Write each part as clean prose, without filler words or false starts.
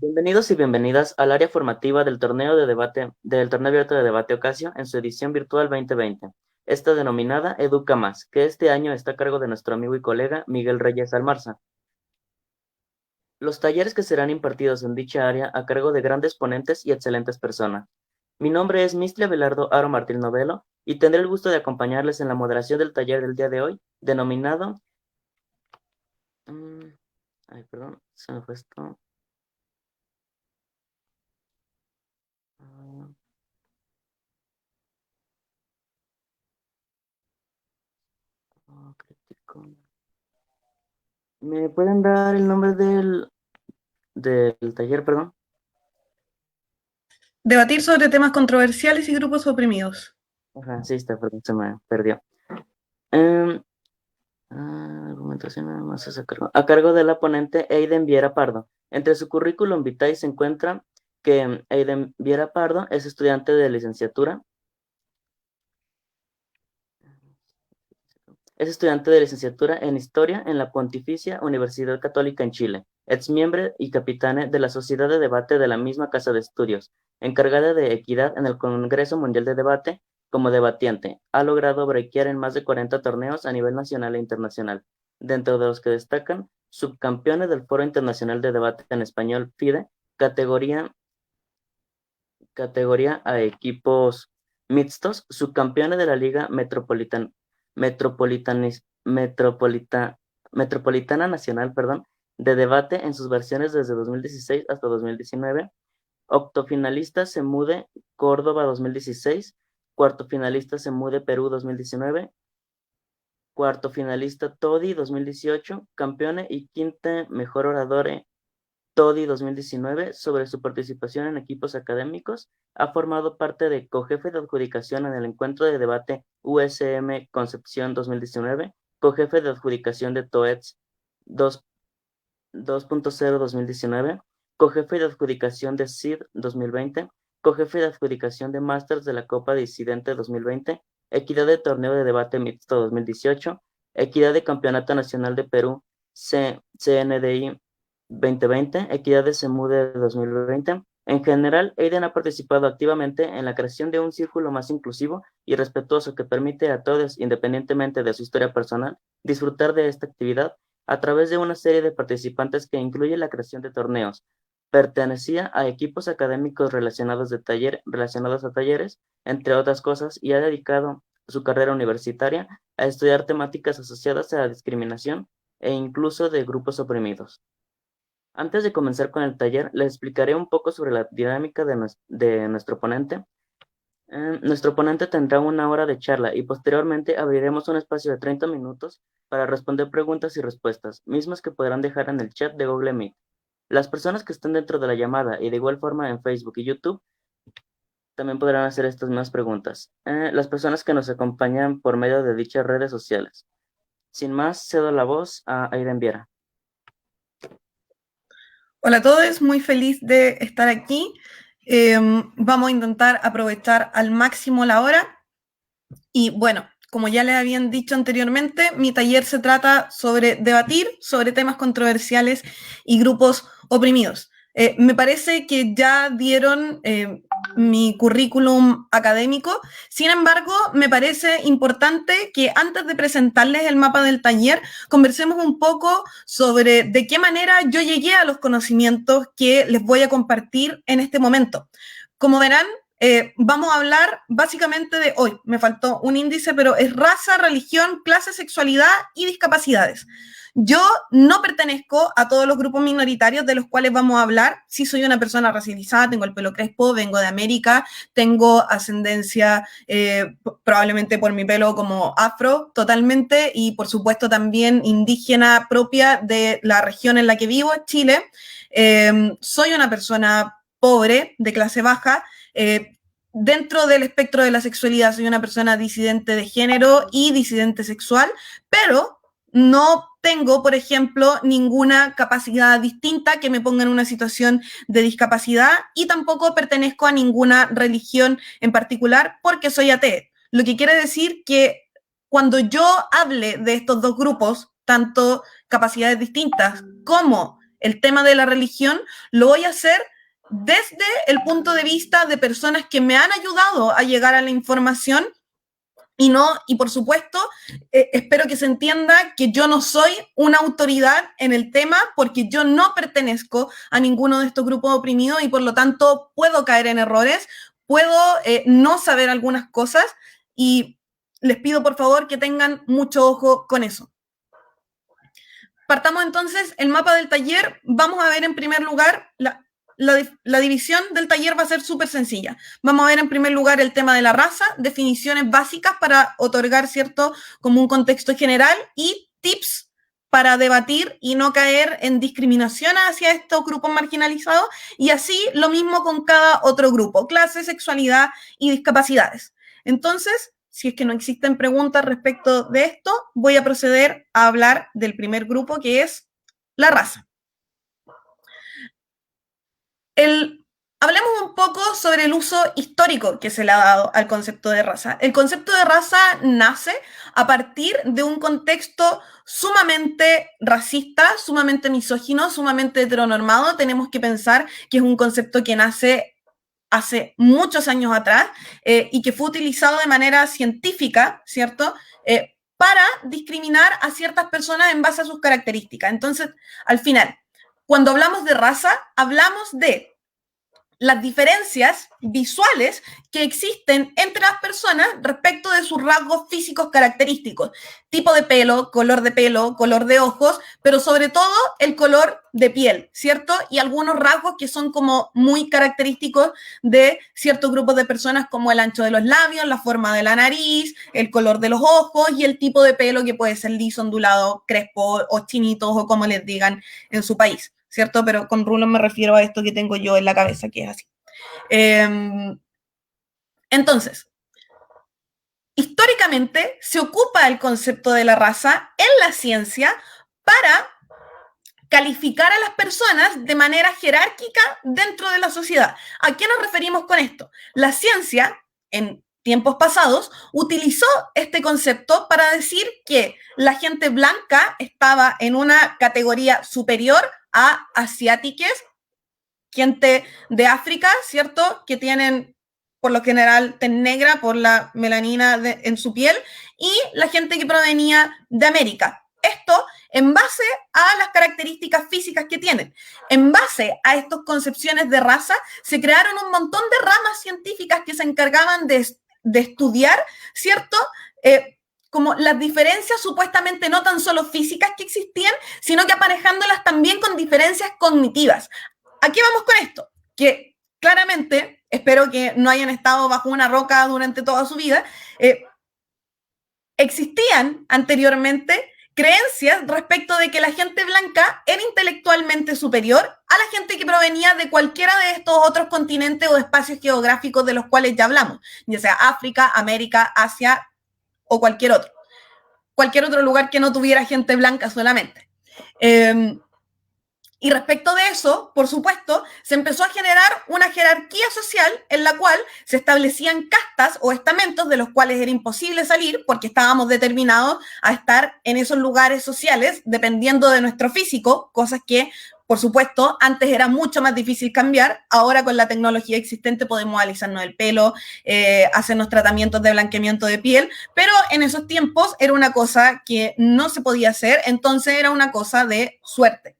Bienvenidos y bienvenidas al área formativa del torneo abierto de debate Ocasio en su edición virtual 2020, esta denominada Educa Más, que este año está a cargo de nuestro amigo y colega Miguel Reyes Almarza. Los talleres que serán impartidos en dicha área a cargo de grandes ponentes y excelentes personas. Mi nombre es Mistli Abelardo Aro Martín Novelo y tendré el gusto de acompañarles en la moderación del taller del día de hoy, denominado... ay, perdón, se me fue esto. Ah, crítico. ¿Me pueden dar el nombre del taller, perdón? Debatir sobre temas controversiales y grupos oprimidos. Ajá, sí, está, perdón, se me perdió. Em, Argumentación nada más es a cargo de la ponente Eiden Viera Pardo. Entre su currículum vitae se encuentra que Eiden Viera Pardo es estudiante de licenciatura. Es estudiante de licenciatura en Historia en la Pontificia Universidad Católica en Chile, ex miembro y capitán de la Sociedad de Debate de la misma Casa de Estudios, encargada de equidad en el Congreso Mundial de Debate. Como debatiente, ha logrado brequear en más de 40 torneos a nivel nacional e internacional, dentro de los que destacan subcampeones del Foro Internacional de Debate en Español FIDE, categoría a equipos mixtos, subcampeones de la Liga Metropolitana Nacional, perdón, de debate en sus versiones desde 2016 hasta 2019, octofinalista se mude Córdoba 2016, cuarto finalista se mude Perú 2019, cuarto finalista Todi 2018, campeone y quinta mejor orador Todi 2019 sobre su participación en equipos académicos. Ha formado parte de cojefe de adjudicación en el encuentro de debate USM Concepción 2019, cojefe de adjudicación de TOETS 2.0 2019, cojefe de adjudicación de CID 2020, cojefe de adjudicación de Masters de la Copa Disidente 2020, equidad de torneo de debate mixto 2018, equidad de Campeonato Nacional de Perú CNDI 2020, equidad de CEMUDE 2020. En general, Aiden ha participado activamente en la creación de un círculo más inclusivo y respetuoso que permite a todos, independientemente de su historia personal, disfrutar de esta actividad a través de una serie de participantes que incluye la creación de torneos. Pertenecía a equipos académicos relacionados a talleres, entre otras cosas, y ha dedicado su carrera universitaria a estudiar temáticas asociadas a la discriminación e incluso de grupos oprimidos. Antes de comenzar con el taller, les explicaré un poco sobre la dinámica de nuestro ponente. Nuestro ponente tendrá una hora de charla y posteriormente abriremos un espacio de 30 minutos para responder preguntas y respuestas, mismas que podrán dejar en el chat de Google Meet. Las personas que estén dentro de la llamada y de igual forma en Facebook y YouTube también podrán hacer estas mismas preguntas. Las personas que nos acompañan por medio de dichas redes sociales. Sin más, cedo la voz a Aiden Viera. Hola a todos, muy feliz de estar aquí. Vamos a intentar aprovechar al máximo la hora. Y bueno, como ya les habían dicho anteriormente, mi taller se trata sobre debatir sobre temas controversiales y grupos oprimidos. Me parece que ya dieron mi currículum académico. Sin embargo, me parece importante que antes de presentarles el mapa del taller, conversemos un poco sobre de qué manera yo llegué a los conocimientos que les voy a compartir en este momento. Como verán, vamos a hablar básicamente de hoy. Me faltó un índice, pero es raza, religión, clase, sexualidad y discapacidades. Yo no pertenezco a todos los grupos minoritarios de los cuales vamos a hablar. Sí soy una persona racializada, tengo el pelo crespo, vengo de América, tengo ascendencia probablemente por mi pelo como afro totalmente y por supuesto también indígena propia de la región en la que vivo, Chile. Soy una persona pobre, de clase baja. Dentro del espectro de la sexualidad soy una persona disidente de género y disidente sexual, pero no tengo, por ejemplo, ninguna capacidad distinta que me ponga en una situación de discapacidad y tampoco pertenezco a ninguna religión en particular porque soy ateo. Lo que quiere decir que cuando yo hable de estos dos grupos, tanto capacidades distintas como el tema de la religión, lo voy a hacer desde el punto de vista de personas que me han ayudado a llegar a la información y por supuesto, espero que se entienda que yo no soy una autoridad en el tema porque yo no pertenezco a ninguno de estos grupos oprimidos y por lo tanto puedo caer en errores, puedo no saber algunas cosas y les pido por favor que tengan mucho ojo con eso. Partamos entonces el mapa del taller. Vamos a ver en primer lugar la división del taller va a ser súper sencilla. Vamos a ver en primer lugar el tema de la raza, definiciones básicas para otorgar, ¿cierto?, como un contexto general y tips para debatir y no caer en discriminación hacia estos grupos marginalizados y así lo mismo con cada otro grupo, clase, sexualidad y discapacidades. Entonces, si es que no existen preguntas respecto de esto, voy a proceder a hablar del primer grupo que es la raza. Hablemos un poco sobre el uso histórico que se le ha dado al concepto de raza. El concepto de raza nace a partir de un contexto sumamente racista, sumamente misógino, sumamente heteronormado. Tenemos que pensar que es un concepto que nace hace muchos años atrás y que fue utilizado de manera científica, ¿cierto?, para discriminar a ciertas personas en base a sus características. Entonces, al final, cuando hablamos de raza, hablamos de las diferencias visuales que existen entre las personas respecto de sus rasgos físicos característicos, tipo de pelo, color de ojos, pero sobre todo el color de piel, ¿cierto? Y algunos rasgos que son como muy característicos de ciertos grupos de personas como el ancho de los labios, la forma de la nariz, el color de los ojos y el tipo de pelo que puede ser liso, ondulado, crespo o chinitos o como les digan en su país, ¿cierto? Pero con rulos me refiero a esto que tengo yo en la cabeza, que es así. Entonces, históricamente se ocupa el concepto de la raza en la ciencia para calificar a las personas de manera jerárquica dentro de la sociedad. ¿A qué nos referimos con esto? La ciencia, en tiempos pasados, utilizó este concepto para decir que la gente blanca estaba en una categoría superior a asiáticos, gente de África, ¿cierto?, que tienen por lo general tez negra por la melanina en su piel, y la gente que provenía de América. Esto en base a las características físicas que tienen. En base a estas concepciones de raza, se crearon un montón de ramas científicas que se encargaban de estudiar, ¿cierto?, como las diferencias supuestamente no tan solo físicas que existían, sino que aparejándolas también con diferencias cognitivas. ¿A qué vamos con esto? Que claramente, espero que no hayan estado bajo una roca durante toda su vida, existían anteriormente creencias respecto de que la gente blanca era intelectualmente superior a la gente que provenía de cualquiera de estos otros continentes o espacios geográficos de los cuales ya hablamos, ya sea África, América, Asia o cualquier otro lugar que no tuviera gente blanca solamente. Y respecto de eso, por supuesto, se empezó a generar una jerarquía social en la cual se establecían castas o estamentos de los cuales era imposible salir porque estábamos determinados a estar en esos lugares sociales dependiendo de nuestro físico, cosas que, por supuesto, antes era mucho más difícil cambiar. Ahora con la tecnología existente podemos alisarnos el pelo, hacernos tratamientos de blanqueamiento de piel, pero en esos tiempos era una cosa que no se podía hacer, entonces era una cosa de suerte.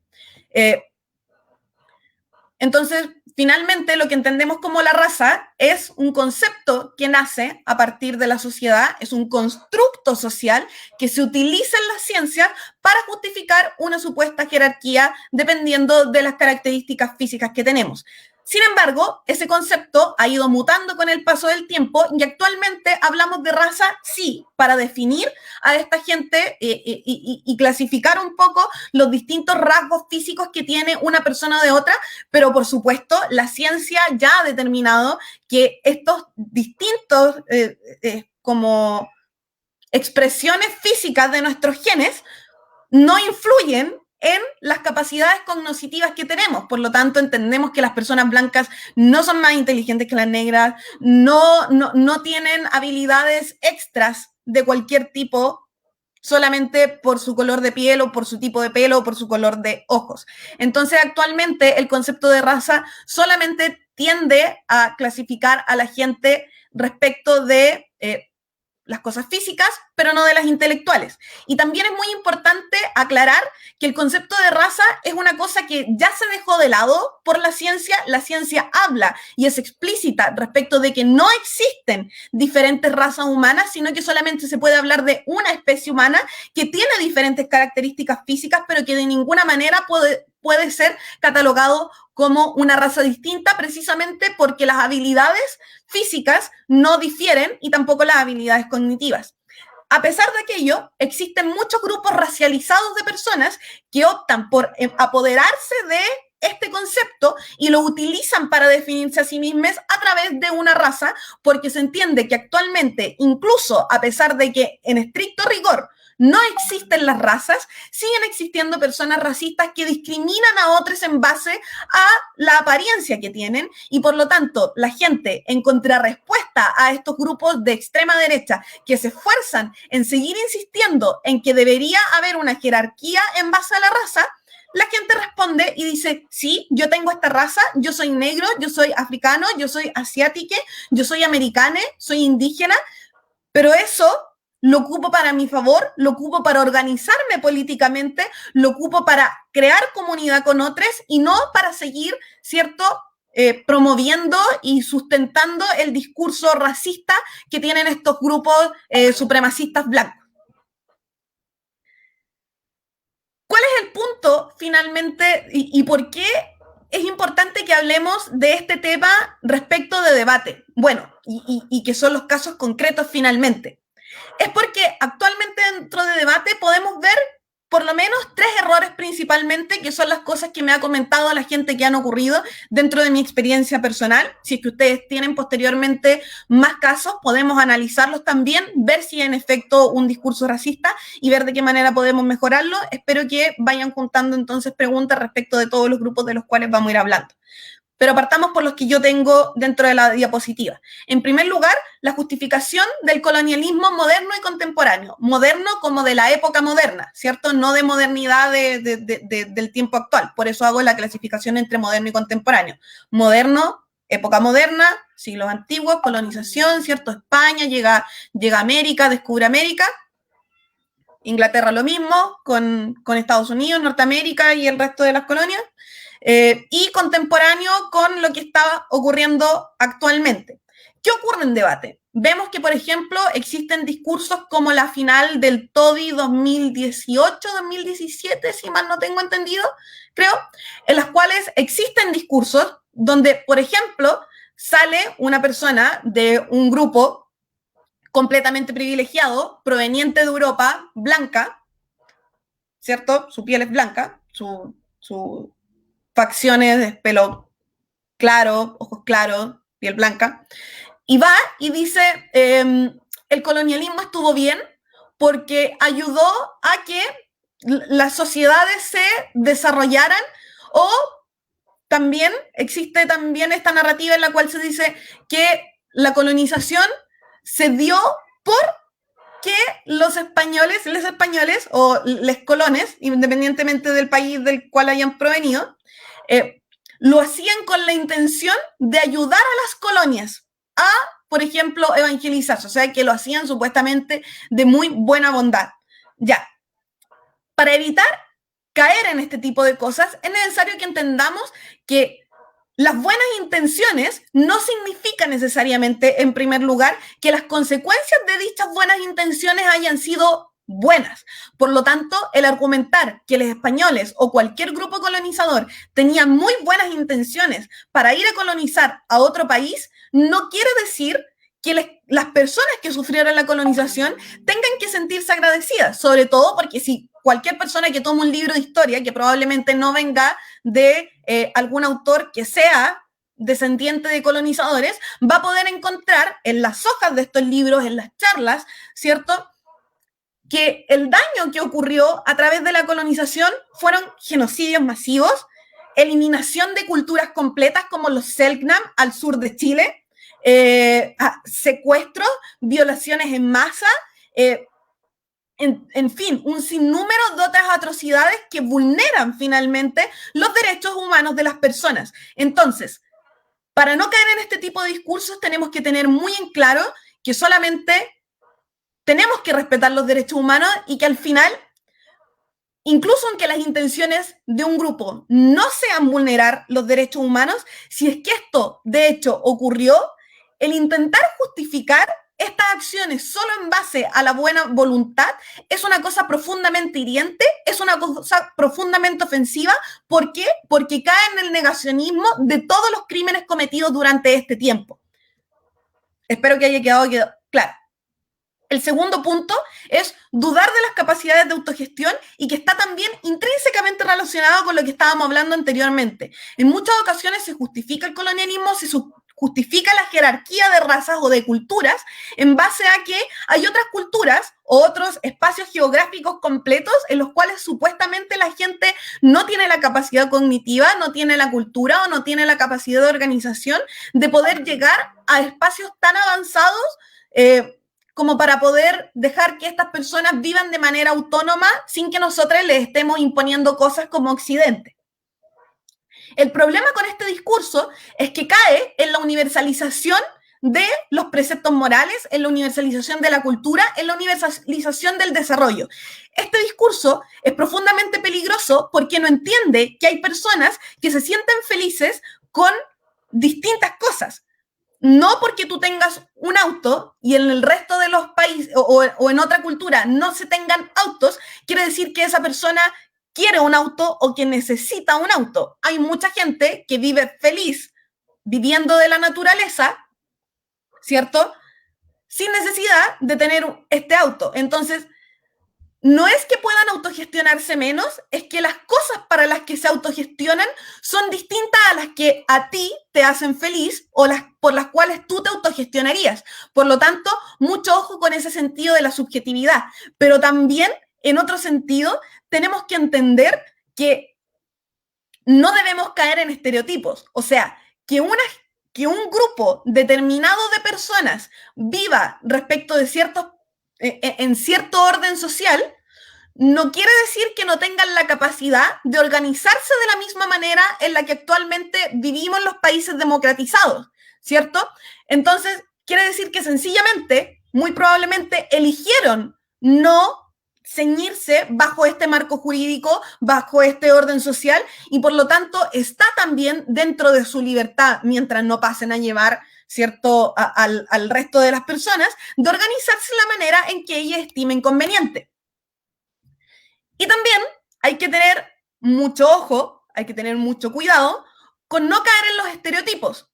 Entonces, finalmente, lo que entendemos como la raza es un concepto que nace a partir de la sociedad, es un constructo social que se utiliza en las ciencias para justificar una supuesta jerarquía dependiendo de las características físicas que tenemos. Sin embargo, ese concepto ha ido mutando con el paso del tiempo y actualmente hablamos de raza, sí, para definir a esta gente y clasificar un poco los distintos rasgos físicos que tiene una persona de otra, pero por supuesto la ciencia ya ha determinado que estos distintos como expresiones físicas de nuestros genes no influyen en las capacidades cognitivas que tenemos. Por lo tanto, entendemos que las personas blancas no son más inteligentes que las negras, no tienen habilidades extras de cualquier tipo solamente por su color de piel o por su tipo de pelo o por su color de ojos. Entonces, actualmente el concepto de raza solamente tiende a clasificar a la gente respecto de las cosas físicas, pero no de las intelectuales. Y también es muy importante aclarar que el concepto de raza es una cosa que ya se dejó de lado por la ciencia. La ciencia habla y es explícita respecto de que no existen diferentes razas humanas, sino que solamente se puede hablar de una especie humana que tiene diferentes características físicas, pero que de ninguna manera puede ser catalogado como una raza distinta, precisamente porque las habilidades físicas no difieren y tampoco las habilidades cognitivas. A pesar de aquello, existen muchos grupos racializados de personas que optan por apoderarse de este concepto y lo utilizan para definirse a sí mismos a través de una raza, porque se entiende que actualmente, incluso a pesar de que en estricto rigor no existen las razas, siguen existiendo personas racistas que discriminan a otros en base a la apariencia que tienen y por lo tanto la gente en contrarrespuesta a estos grupos de extrema derecha que se esfuerzan en seguir insistiendo en que debería haber una jerarquía en base a la raza, la gente responde y dice, sí, yo tengo esta raza, yo soy negro, yo soy africano, yo soy asiático, yo soy americano, soy indígena, pero eso lo ocupo para mi favor, lo ocupo para organizarme políticamente, lo ocupo para crear comunidad con otros y no para seguir, ¿cierto?, promoviendo y sustentando el discurso racista que tienen estos grupos supremacistas blancos. ¿Cuál es el punto finalmente y por qué es importante que hablemos de este tema respecto de debate? Bueno, y que son los casos concretos finalmente. Es porque actualmente dentro de debate podemos ver por lo menos 3 errores principalmente, que son las cosas que me ha comentado la gente que han ocurrido dentro de mi experiencia personal. Si es que ustedes tienen posteriormente más casos, podemos analizarlos también, ver si en efecto un discurso racista y ver de qué manera podemos mejorarlo. Espero que vayan juntando entonces preguntas respecto de todos los grupos de los cuales vamos a ir hablando. Pero partamos por los que yo tengo dentro de la diapositiva. En primer lugar, la justificación del colonialismo moderno y contemporáneo. Moderno como de la época moderna, ¿cierto? No de modernidad del tiempo actual. Por eso hago la clasificación entre moderno y contemporáneo. Moderno, época moderna, siglos antiguos, colonización, ¿cierto? España llega a América, descubre América. Inglaterra lo mismo, con Estados Unidos, Norteamérica y el resto de las colonias. Y contemporáneo con lo que está ocurriendo actualmente. ¿Qué ocurre en debate? Vemos que, por ejemplo, existen discursos como la final del TODI 2018-2017, si mal no tengo entendido, creo, en las cuales existen discursos donde, por ejemplo, sale una persona de un grupo completamente privilegiado, proveniente de Europa, blanca, ¿cierto? Su piel es blanca, su facciones de pelo claro, ojos claros, piel blanca, y va y dice, el colonialismo estuvo bien porque ayudó a que las sociedades se desarrollaran, o también existe también esta narrativa en la cual se dice que la colonización se dio por que los españoles o los colones, independientemente del país del cual hayan provenido, lo hacían con la intención de ayudar a las colonias a, por ejemplo, evangelizarse, o sea, que lo hacían supuestamente de muy buena bondad. Ya, para evitar caer en este tipo de cosas, es necesario que entendamos que las buenas intenciones no significan necesariamente, en primer lugar, que las consecuencias de dichas buenas intenciones hayan sido buenas. Por lo tanto, el argumentar que los españoles o cualquier grupo colonizador tenían muy buenas intenciones para ir a colonizar a otro país, no quiere decir que las personas que sufrieron la colonización tengan que sentirse agradecidas, sobre todo porque si cualquier persona que tome un libro de historia, que probablemente no venga de algún autor que sea descendiente de colonizadores, va a poder encontrar en las hojas de estos libros, en las charlas, ¿cierto?, que el daño que ocurrió a través de la colonización fueron genocidios masivos, eliminación de culturas completas como los Selknam al sur de Chile, secuestros, violaciones en masa, en fin, un sinnúmero de otras atrocidades que vulneran finalmente los derechos humanos de las personas. Entonces, para no caer en este tipo de discursos, tenemos que tener muy en claro que solamente tenemos que respetar los derechos humanos y que al final, incluso aunque las intenciones de un grupo no sean vulnerar los derechos humanos, si es que esto de hecho ocurrió, el intentar justificar estas acciones solo en base a la buena voluntad es una cosa profundamente hiriente, es una cosa profundamente ofensiva. ¿Por qué? Porque cae en el negacionismo de todos los crímenes cometidos durante este tiempo. Espero que haya quedado claro. El segundo punto es dudar de las capacidades de autogestión y que está también intrínsecamente relacionado con lo que estábamos hablando anteriormente. En muchas ocasiones se justifica el colonialismo, se justifica la jerarquía de razas o de culturas en base a que hay otras culturas o otros espacios geográficos completos en los cuales supuestamente la gente no tiene la capacidad cognitiva, no tiene la cultura o no tiene la capacidad de organización de poder llegar a espacios tan avanzados como para poder dejar que estas personas vivan de manera autónoma sin que nosotros les estemos imponiendo cosas como Occidente. El problema con este discurso es que cae en la universalización de los preceptos morales, en la universalización de la cultura, en la universalización del desarrollo. Este discurso es profundamente peligroso porque no entiende que hay personas que se sienten felices con distintas cosas. No porque tú tengas un auto y en el resto de los países o en otra cultura no se tengan autos, quiere decir que esa persona quiere un auto o que necesita un auto. Hay mucha gente que vive feliz viviendo de la naturaleza, ¿cierto? Sin necesidad de tener este auto. Entonces, no es que puedan autogestionarse menos, es que las cosas para las que se autogestionan son distintas a las que a ti te hacen feliz o por las cuales tú te autogestionarías. Por lo tanto, mucho ojo con ese sentido de la subjetividad. Pero también, en otro sentido, tenemos que entender que no debemos caer en estereotipos. O sea, que un grupo determinado de personas viva respecto de en cierto orden social, no quiere decir que no tengan la capacidad de organizarse de la misma manera en la que actualmente vivimos los países democratizados, ¿cierto? Entonces, quiere decir que sencillamente, muy probablemente, eligieron no ceñirse bajo este marco jurídico, bajo este orden social, y por lo tanto está también dentro de su libertad, mientras no pasen a llevar, ¿cierto?, al resto de las personas, de organizarse de la manera en que ellas estimen conveniente. Y también hay que tener mucho ojo, hay que tener mucho cuidado con no caer en los estereotipos.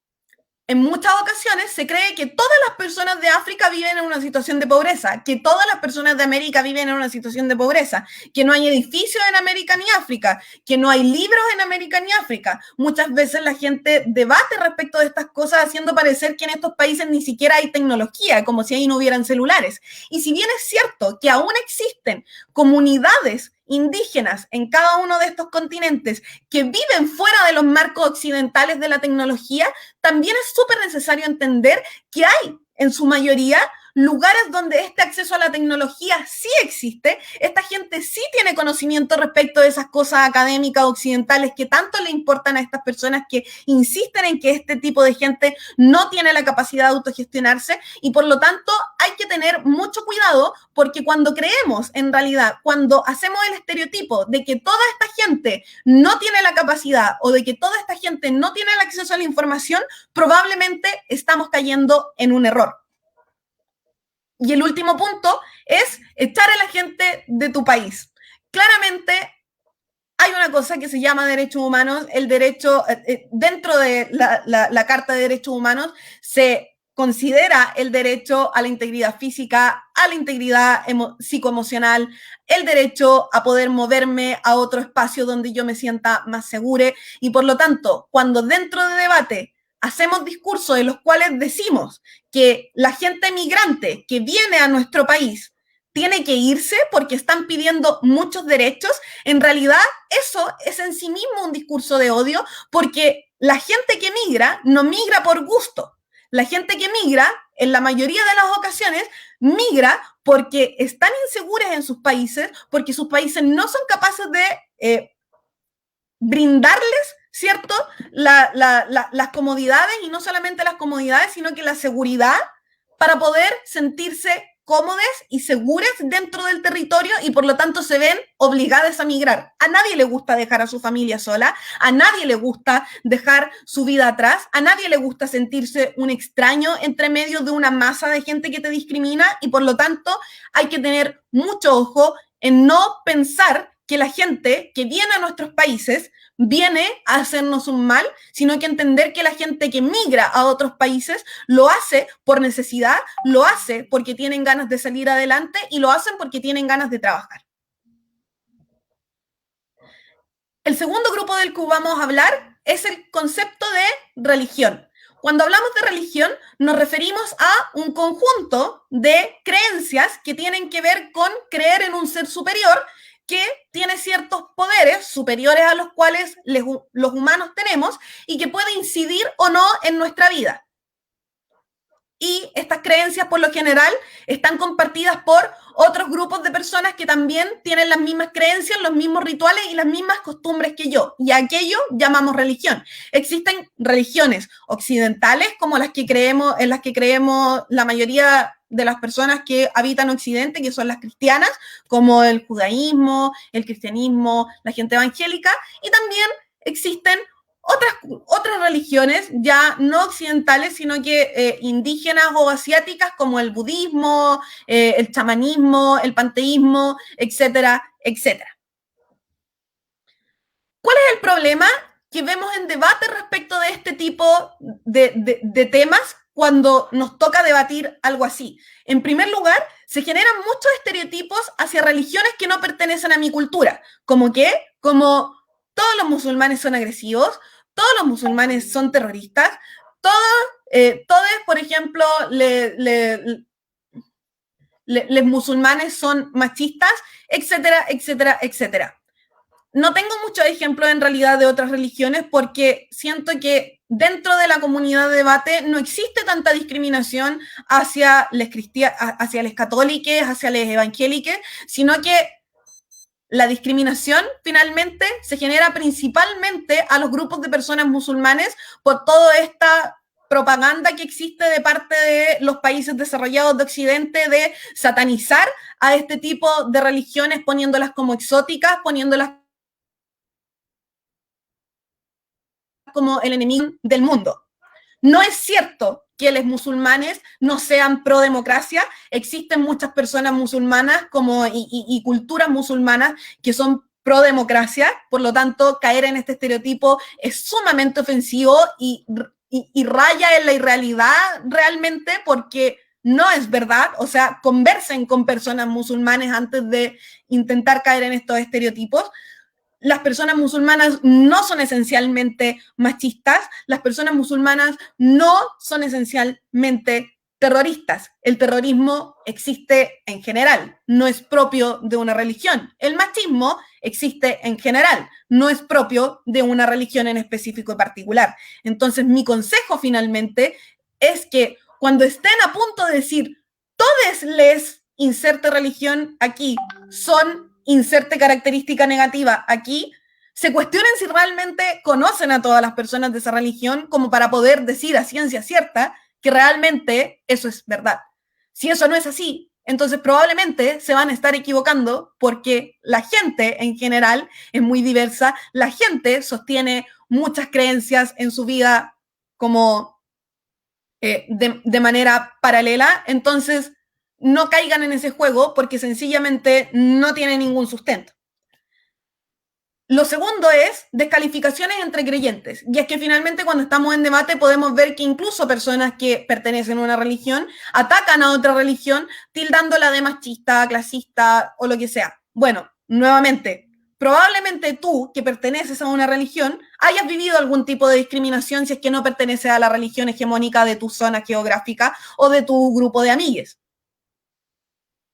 En muchas ocasiones se cree que todas las personas de África viven en una situación de pobreza, que todas las personas de América viven en una situación de pobreza, que no hay edificios en América ni África, que no hay libros en América ni África. Muchas veces la gente debate respecto de estas cosas haciendo parecer que en estos países ni siquiera hay tecnología, como si ahí no hubieran celulares. Y si bien es cierto que aún existen comunidades indígenas en cada uno de estos continentes que viven fuera de los marcos occidentales de la tecnología, también es súper necesario entender que hay, en su mayoría, lugares donde este acceso a la tecnología sí existe, esta gente sí tiene conocimiento respecto de esas cosas académicas occidentales que tanto le importan a estas personas que insisten en que este tipo de gente no tiene la capacidad de autogestionarse, y por lo tanto hay que tener mucho cuidado porque cuando creemos, en realidad, cuando hacemos el estereotipo de que toda esta gente no tiene la capacidad o de que toda esta gente no tiene el acceso a la información, probablemente estamos cayendo en un error. Y el último punto es echar a la gente de tu país. Claramente hay una cosa que se llama derechos humanos. El derecho, dentro de la Carta de Derechos Humanos, se considera el derecho a la integridad física, a la integridad psicoemocional, el derecho a poder moverme a otro espacio donde yo me sienta más segura. Y por lo tanto, cuando dentro de debate hacemos discursos en los cuales decimos que la gente migrante que viene a nuestro país tiene que irse porque están pidiendo muchos derechos, en realidad eso es en sí mismo un discurso de odio, porque la gente que migra no migra por gusto. la gente que migra, en la mayoría de las ocasiones, migra porque están inseguras en sus países, porque sus países no son capaces de brindarles, ¿cierto?, las comodidades, y no solamente las comodidades, sino que la seguridad para poder sentirse cómodas y seguras dentro del territorio, y por lo tanto se ven obligadas a migrar. A nadie le gusta dejar a su familia sola, a nadie le gusta dejar su vida atrás, a nadie le gusta sentirse un extraño entre medio de una masa de gente que te discrimina, y por lo tanto hay que tener mucho ojo en no pensar que la gente que viene a nuestros países viene a hacernos un mal, sino que entender que la gente que migra a otros países lo hace por necesidad, lo hace porque tienen ganas de salir adelante y lo hacen porque tienen ganas de trabajar. El segundo grupo del que vamos a hablar es el concepto de religión. Cuando hablamos de religión, nos referimos a un conjunto de creencias que tienen que ver con creer en un ser superior que tiene ciertos poderes superiores a los cuales los humanos tenemos y que puede incidir o no en nuestra vida. Y estas creencias, por lo general, están compartidas por otros grupos de personas que también tienen las mismas creencias, los mismos rituales y las mismas costumbres que yo. Y a aquello llamamos religión. Existen religiones occidentales, como las que creemos, en las que creemos la mayoría de las personas que habitan Occidente, que son las cristianas, como el judaísmo, el cristianismo, la gente evangélica, y también existen otras religiones ya no occidentales, sino que indígenas o asiáticas, como el budismo, el chamanismo, el panteísmo, etcétera, etcétera. ¿Cuál es el problema que vemos en debate respecto de este tipo de temas cuando nos toca debatir algo así? En primer lugar, se generan muchos estereotipos hacia religiones que no pertenecen a mi cultura. ¿Como qué? Como todos los musulmanes son agresivos, todos los musulmanes son terroristas, todos, por ejemplo, los musulmanes son machistas, etcétera, etcétera, etcétera. No tengo muchos ejemplos en realidad de otras religiones porque siento que dentro de la comunidad de debate no existe tanta discriminación hacia los católicos, hacia los evangélicos, sino que la discriminación finalmente se genera principalmente a los grupos de personas musulmanes por toda esta propaganda que existe de parte de los países desarrollados de Occidente de satanizar a este tipo de religiones, poniéndolas como exóticas, poniéndolas como el enemigo del mundo. No es cierto que los musulmanes no sean pro democracia. Existen muchas personas musulmanas y culturas musulmanas que son pro democracia, por lo tanto, caer en este estereotipo es sumamente ofensivo y raya en la irrealidad realmente, porque no es verdad. O sea, conversen con personas musulmanes antes de intentar caer en estos estereotipos. Las personas musulmanas no son esencialmente machistas, las personas musulmanas no son esencialmente terroristas. El terrorismo existe en general, no es propio de una religión. El machismo existe en general, no es propio de una religión en específico y particular. Entonces, mi consejo finalmente es que cuando estén a punto de decir, todos les inserte religión aquí, son inserte característica negativa aquí, se cuestionen si realmente conocen a todas las personas de esa religión como para poder decir a ciencia cierta que realmente eso es verdad. Si eso no es así, entonces probablemente se van a estar equivocando porque la gente en general es muy diversa, la gente sostiene muchas creencias en su vida como de manera paralela, entonces no caigan en ese juego porque sencillamente no tiene ningún sustento. Lo segundo es descalificaciones entre creyentes. Y es que finalmente cuando estamos en debate podemos ver que incluso personas que pertenecen a una religión atacan a otra religión tildándola de machista, clasista o lo que sea. Bueno, nuevamente, probablemente tú que perteneces a una religión hayas vivido algún tipo de discriminación si es que no perteneces a la religión hegemónica de tu zona geográfica o de tu grupo de amigues.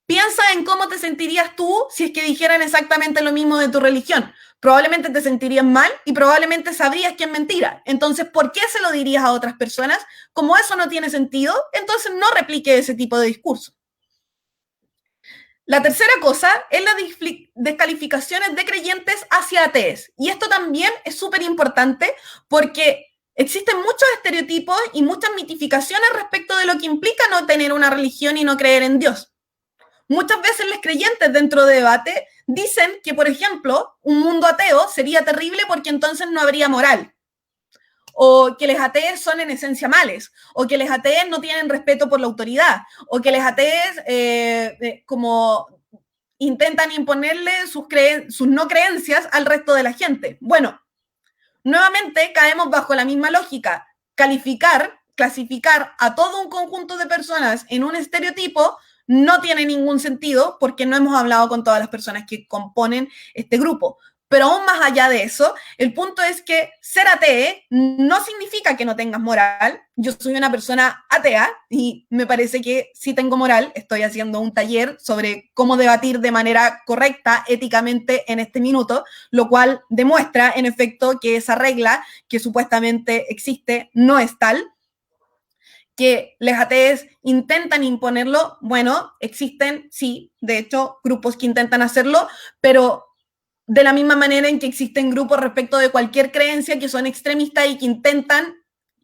Piensa en cómo te sentirías tú si es que dijeran exactamente lo mismo de tu religión. Probablemente te sentirías mal y probablemente sabrías que es mentira. Entonces, ¿por qué se lo dirías a otras personas? Como eso no tiene sentido, entonces no replique ese tipo de discurso. La tercera cosa es las descalificaciones de creyentes hacia ateos. Y esto también es súper importante porque existen muchos estereotipos y muchas mitificaciones respecto de lo que implica no tener una religión y no creer en Dios. Muchas veces los creyentes dentro de debate dicen que, por ejemplo, un mundo ateo sería terrible porque entonces no habría moral, o que los ateos son en esencia males, o que los ateos no tienen respeto por la autoridad, o que los ateos como intentan imponerle sus no creencias al resto de la gente. Bueno, nuevamente caemos bajo la misma lógica. Clasificar a todo un conjunto de personas en un estereotipo no tiene ningún sentido porque no hemos hablado con todas las personas que componen este grupo. Pero aún más allá de eso, el punto es que ser ateo no significa que no tengas moral. Yo soy una persona atea y me parece que sí tengo moral. Estoy haciendo un taller sobre cómo debatir de manera correcta, éticamente, en este minuto, lo cual demuestra, en efecto, que esa regla que supuestamente existe no es tal. Que los ateos intentan imponerlo, bueno, existen, sí, de hecho, grupos que intentan hacerlo, pero de la misma manera en que existen grupos respecto de cualquier creencia que son extremistas y que intentan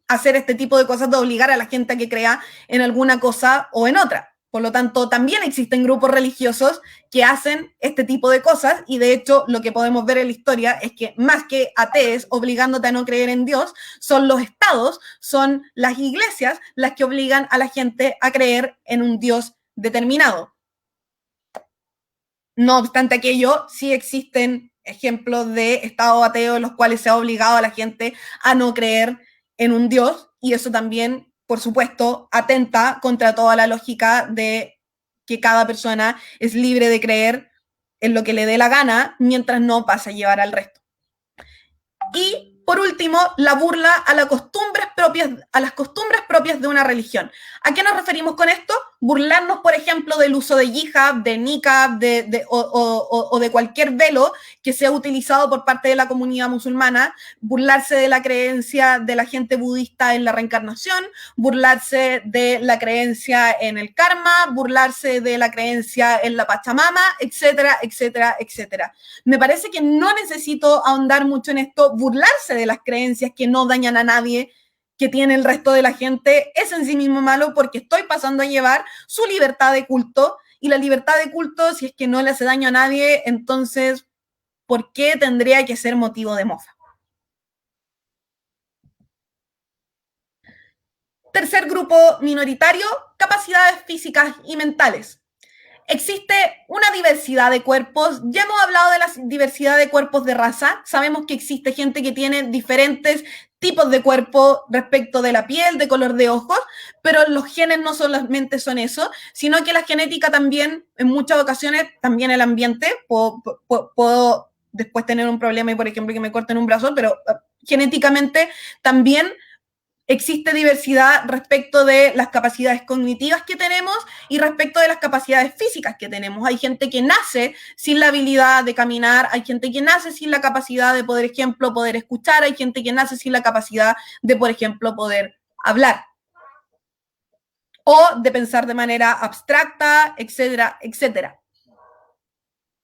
hacer este tipo de cosas de obligar a la gente a que crea en alguna cosa o en otra. Por lo tanto, también existen grupos religiosos que hacen este tipo de cosas y de hecho lo que podemos ver en la historia es que más que ateos obligándote a no creer en Dios, son los estados, son las iglesias las que obligan a la gente a creer en un Dios determinado. No obstante aquello, sí existen ejemplos de estados ateos en los cuales se ha obligado a la gente a no creer en un Dios y eso también, por supuesto, atenta contra toda la lógica de que cada persona es libre de creer en lo que le dé la gana mientras no pase a llevar al resto. Y por último, la burla a las costumbres propias de una religión. ¿A qué nos referimos con esto? Burlarnos, por ejemplo, del uso de hijab, de niqab, o de cualquier velo que sea utilizado por parte de la comunidad musulmana, burlarse de la creencia de la gente budista en la reencarnación, burlarse de la creencia en el karma, burlarse de la creencia en la Pachamama, etcétera, etcétera, etcétera. Me parece que no necesito ahondar mucho en esto. Burlarse de las creencias que no dañan a nadie, que tiene el resto de la gente, es en sí mismo malo porque estoy pasando a llevar su libertad de culto y la libertad de culto, si es que no le hace daño a nadie, entonces, ¿por qué tendría que ser motivo de mofa? Tercer grupo minoritario, capacidades físicas y mentales. Existe una diversidad de cuerpos, ya hemos hablado de la diversidad de cuerpos de raza, sabemos que existe gente que tiene diferentes tipos de cuerpo respecto de la piel, de color de ojos, pero los genes no solamente son eso, sino que la genética también, en muchas ocasiones, también el ambiente, puedo después tener un problema y, por ejemplo, que me corten un brazo, pero genéticamente también existe diversidad respecto de las capacidades cognitivas que tenemos y respecto de las capacidades físicas que tenemos. Hay gente que nace sin la habilidad de caminar, hay gente que nace sin la capacidad de, por ejemplo, poder escuchar, hay gente que nace sin la capacidad de, por ejemplo, poder hablar o de pensar de manera abstracta, etcétera, etcétera.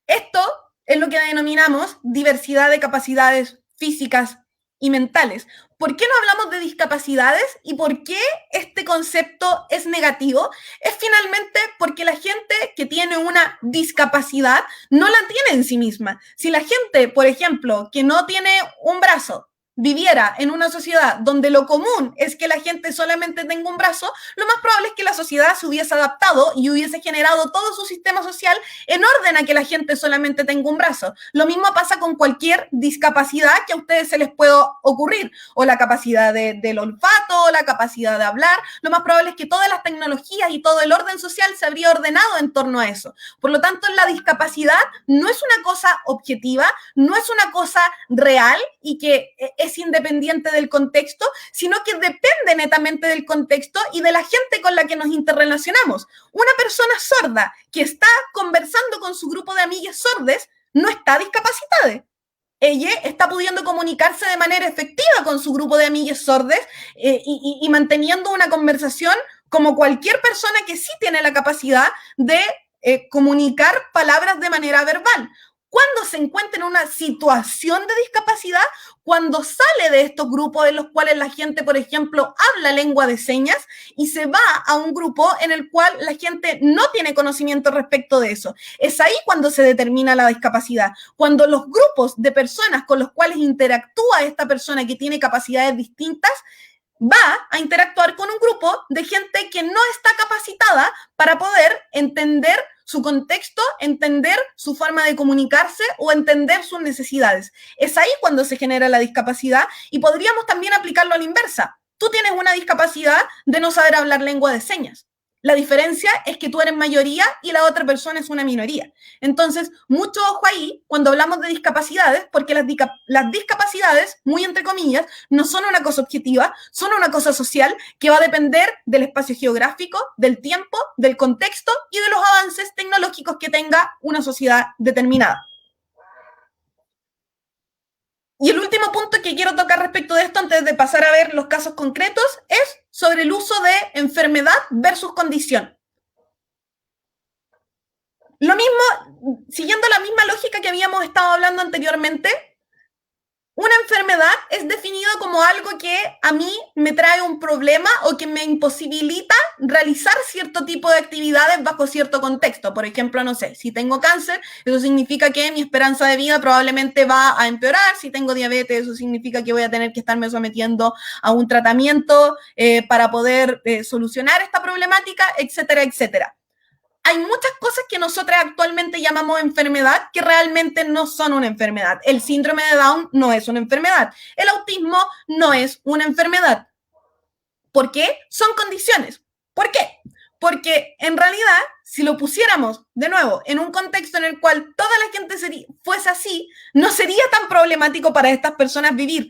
Esto es lo que denominamos diversidad de capacidades físicas y mentales. ¿Por qué no hablamos de discapacidades y por qué este concepto es negativo? Es finalmente porque la gente que tiene una discapacidad no la tiene en sí misma. Si la gente, por ejemplo, que no tiene un brazo, viviera en una sociedad donde lo común es que la gente solamente tenga un brazo, lo más probable es que la sociedad se hubiese adaptado y hubiese generado todo su sistema social en orden a que la gente solamente tenga un brazo. Lo mismo pasa con cualquier discapacidad que a ustedes se les pueda ocurrir, o la capacidad del olfato, o la capacidad de hablar. Lo más probable es que todas las tecnologías y todo el orden social se habría ordenado en torno a eso. Por lo tanto, la discapacidad no es una cosa objetiva, no es una cosa real y que es independiente del contexto, sino que depende netamente del contexto y de la gente con la que nos interrelacionamos. Una persona sorda que está conversando con su grupo de amigues sordes no está discapacitada. Ella está pudiendo comunicarse de manera efectiva con su grupo de amigues sordes y manteniendo una conversación como cualquier persona que sí tiene la capacidad de comunicar palabras de manera verbal. Cuando se encuentra en una situación de discapacidad, cuando sale de estos grupos en los cuales la gente, por ejemplo, habla lengua de señas y se va a un grupo en el cual la gente no tiene conocimiento respecto de eso. Es ahí cuando se determina la discapacidad. Cuando los grupos de personas con los cuales interactúa esta persona que tiene capacidades distintas va a interactuar con un grupo de gente que no está capacitada para poder entender su contexto, entender su forma de comunicarse o entender sus necesidades. Es ahí cuando se genera la discapacidad y podríamos también aplicarlo a la inversa. Tú tienes una discapacidad de no saber hablar lengua de señas. La diferencia es que tú eres mayoría y la otra persona es una minoría. Entonces, mucho ojo ahí cuando hablamos de discapacidades, porque las discapacidades, muy entre comillas, no son una cosa objetiva, son una cosa social que va a depender del espacio geográfico, del tiempo, del contexto y de los avances tecnológicos que tenga una sociedad determinada. Y el último punto que quiero tocar respecto de esto, antes de pasar a ver los casos concretos, es sobre el uso de enfermedad versus condición. Lo mismo, siguiendo la misma lógica que habíamos estado hablando anteriormente, una enfermedad es definido como algo que a mí me trae un problema o que me imposibilita realizar cierto tipo de actividades bajo cierto contexto. Por ejemplo, no sé, si tengo cáncer, eso significa que mi esperanza de vida probablemente va a empeorar. Si tengo diabetes, eso significa que voy a tener que estarme sometiendo a un tratamiento para poder solucionar esta problemática, etcétera, etcétera. Hay muchas cosas que nosotros actualmente llamamos enfermedad que realmente no son una enfermedad. El síndrome de Down no es una enfermedad. El autismo no es una enfermedad. ¿Por qué? Son condiciones. ¿Por qué? Porque en realidad, si lo pusiéramos de nuevo en un contexto en el cual toda la gente fuese así, no sería tan problemático para estas personas vivir.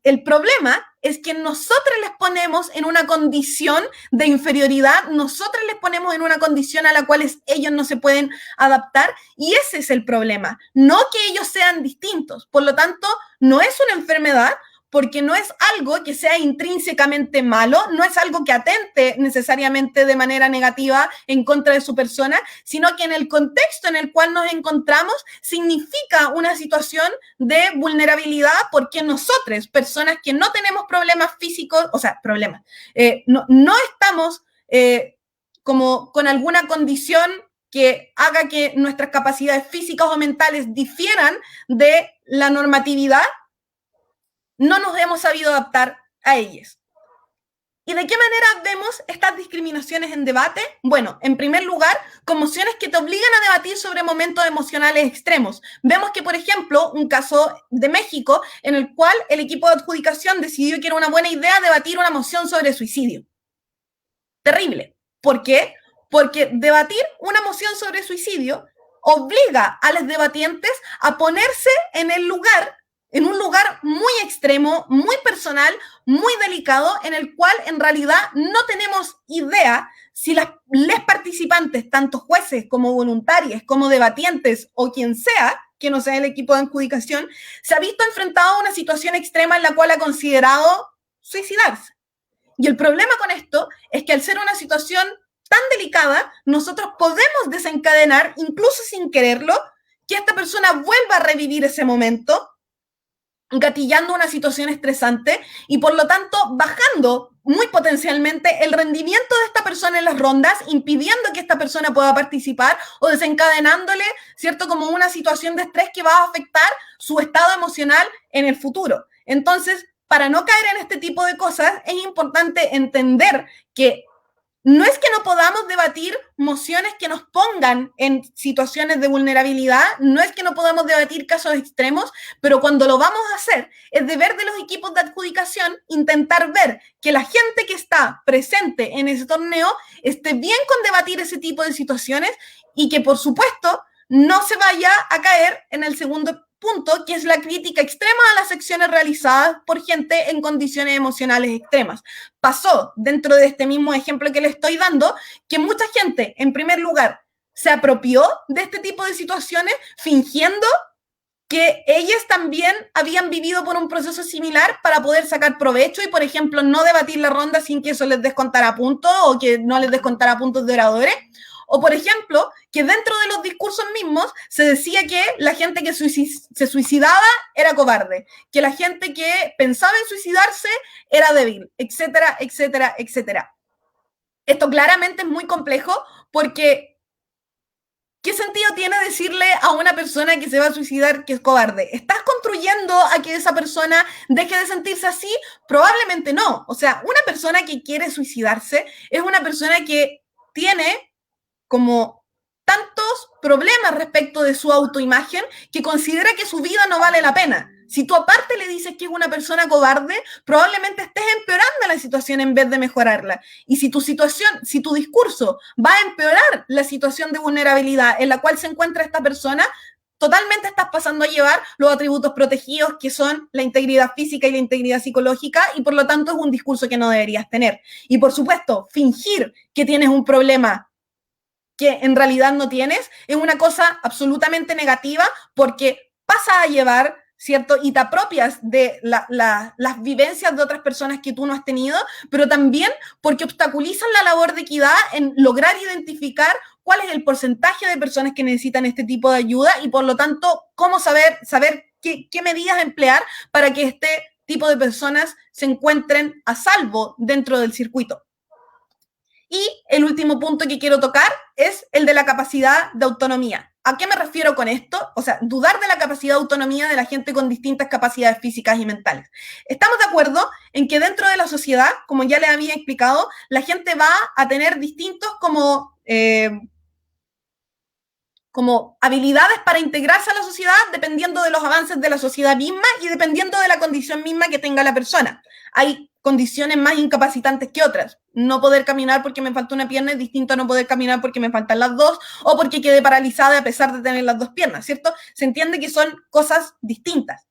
El problema es que nosotros les ponemos en una condición de inferioridad, nosotros les ponemos en una condición a la cual ellos no se pueden adaptar y ese es el problema, no que ellos sean distintos. Por lo tanto, no es una enfermedad, porque no es algo que sea intrínsecamente malo, no es algo que atente necesariamente de manera negativa en contra de su persona, sino que en el contexto en el cual nos encontramos significa una situación de vulnerabilidad porque nosotros, personas que no tenemos problemas físicos, o sea, problemas, no estamos como con alguna condición que haga que nuestras capacidades físicas o mentales difieran de la normatividad, no nos hemos sabido adaptar a ellas. ¿Y de qué manera vemos estas discriminaciones en debate? Bueno, en primer lugar, con mociones que te obligan a debatir sobre momentos emocionales extremos. Vemos que, por ejemplo, un caso de México en el cual el equipo de adjudicación decidió que era una buena idea debatir una moción sobre suicidio. Terrible. ¿Por qué? Porque debatir una moción sobre suicidio obliga a los debatientes a ponerse en un lugar muy extremo, muy personal, muy delicado, en el cual en realidad no tenemos idea si les participantes, tanto jueces como voluntarios, como debatientes o quien sea, que no sea el equipo de adjudicación, se ha visto enfrentado a una situación extrema en la cual ha considerado suicidarse. Y el problema con esto es que al ser una situación tan delicada, nosotros podemos desencadenar, incluso sin quererlo, que esta persona vuelva a revivir ese momento, gatillando una situación estresante y por lo tanto bajando muy potencialmente el rendimiento de esta persona en las rondas, impidiendo que esta persona pueda participar o desencadenándole, ¿cierto?, como una situación de estrés que va a afectar su estado emocional en el futuro. Entonces, para no caer en este tipo de cosas, es importante entender que no es que no podamos debatir mociones que nos pongan en situaciones de vulnerabilidad, no es que no podamos debatir casos extremos, pero cuando lo vamos a hacer, es deber de los equipos de adjudicación intentar ver que la gente que está presente en ese torneo esté bien con debatir ese tipo de situaciones y que, por supuesto, no se vaya a caer en el segundo punto, que es la crítica extrema a las acciones realizadas por gente en condiciones emocionales extremas. Pasó dentro de este mismo ejemplo que le estoy dando, que mucha gente, en primer lugar, se apropió de este tipo de situaciones fingiendo que ellas también habían vivido por un proceso similar para poder sacar provecho y, por ejemplo, no debatir la ronda sin que eso les descontara puntos o que no les descontara puntos de oradores. O, por ejemplo, que dentro de los discursos mismos se decía que la gente que se suicidaba era cobarde, que la gente que pensaba en suicidarse era débil, etcétera, etcétera, etcétera. Esto claramente es muy complejo porque ¿qué sentido tiene decirle a una persona que se va a suicidar que es cobarde? ¿Estás contribuyendo a que esa persona deje de sentirse así? Probablemente no. O sea, una persona que quiere suicidarse es una persona que tiene como tantos problemas respecto de su autoimagen que considera que su vida no vale la pena. Si tú aparte le dices que es una persona cobarde, probablemente estés empeorando la situación en vez de mejorarla. Y si tu discurso va a empeorar la situación de vulnerabilidad en la cual se encuentra esta persona, totalmente estás pasando a llevar los atributos protegidos que son la integridad física y la integridad psicológica y por lo tanto es un discurso que no deberías tener. Y por supuesto, fingir que tienes un problema que en realidad no tienes es una cosa absolutamente negativa porque pasa a llevar, ¿cierto? Y te apropias de las vivencias de otras personas que tú no has tenido, pero también porque obstaculizan la labor de equidad en lograr identificar cuál es el porcentaje de personas que necesitan este tipo de ayuda y por lo tanto, cómo saber qué medidas emplear para que este tipo de personas se encuentren a salvo dentro del circuito. Y el último punto que quiero tocar es el de la capacidad de autonomía. ¿A qué me refiero con esto? O sea, dudar de la capacidad de autonomía de la gente con distintas capacidades físicas y mentales. Estamos de acuerdo en que dentro de la sociedad, como ya les había explicado, la gente va a tener distintos como habilidades para integrarse a la sociedad dependiendo de los avances de la sociedad misma y dependiendo de la condición misma que tenga la persona. Hay condiciones más incapacitantes que otras. No poder caminar porque me falta una pierna es distinto a no poder caminar porque me faltan las dos o porque quedé paralizada a pesar de tener las dos piernas, ¿cierto? Se entiende que son cosas distintas.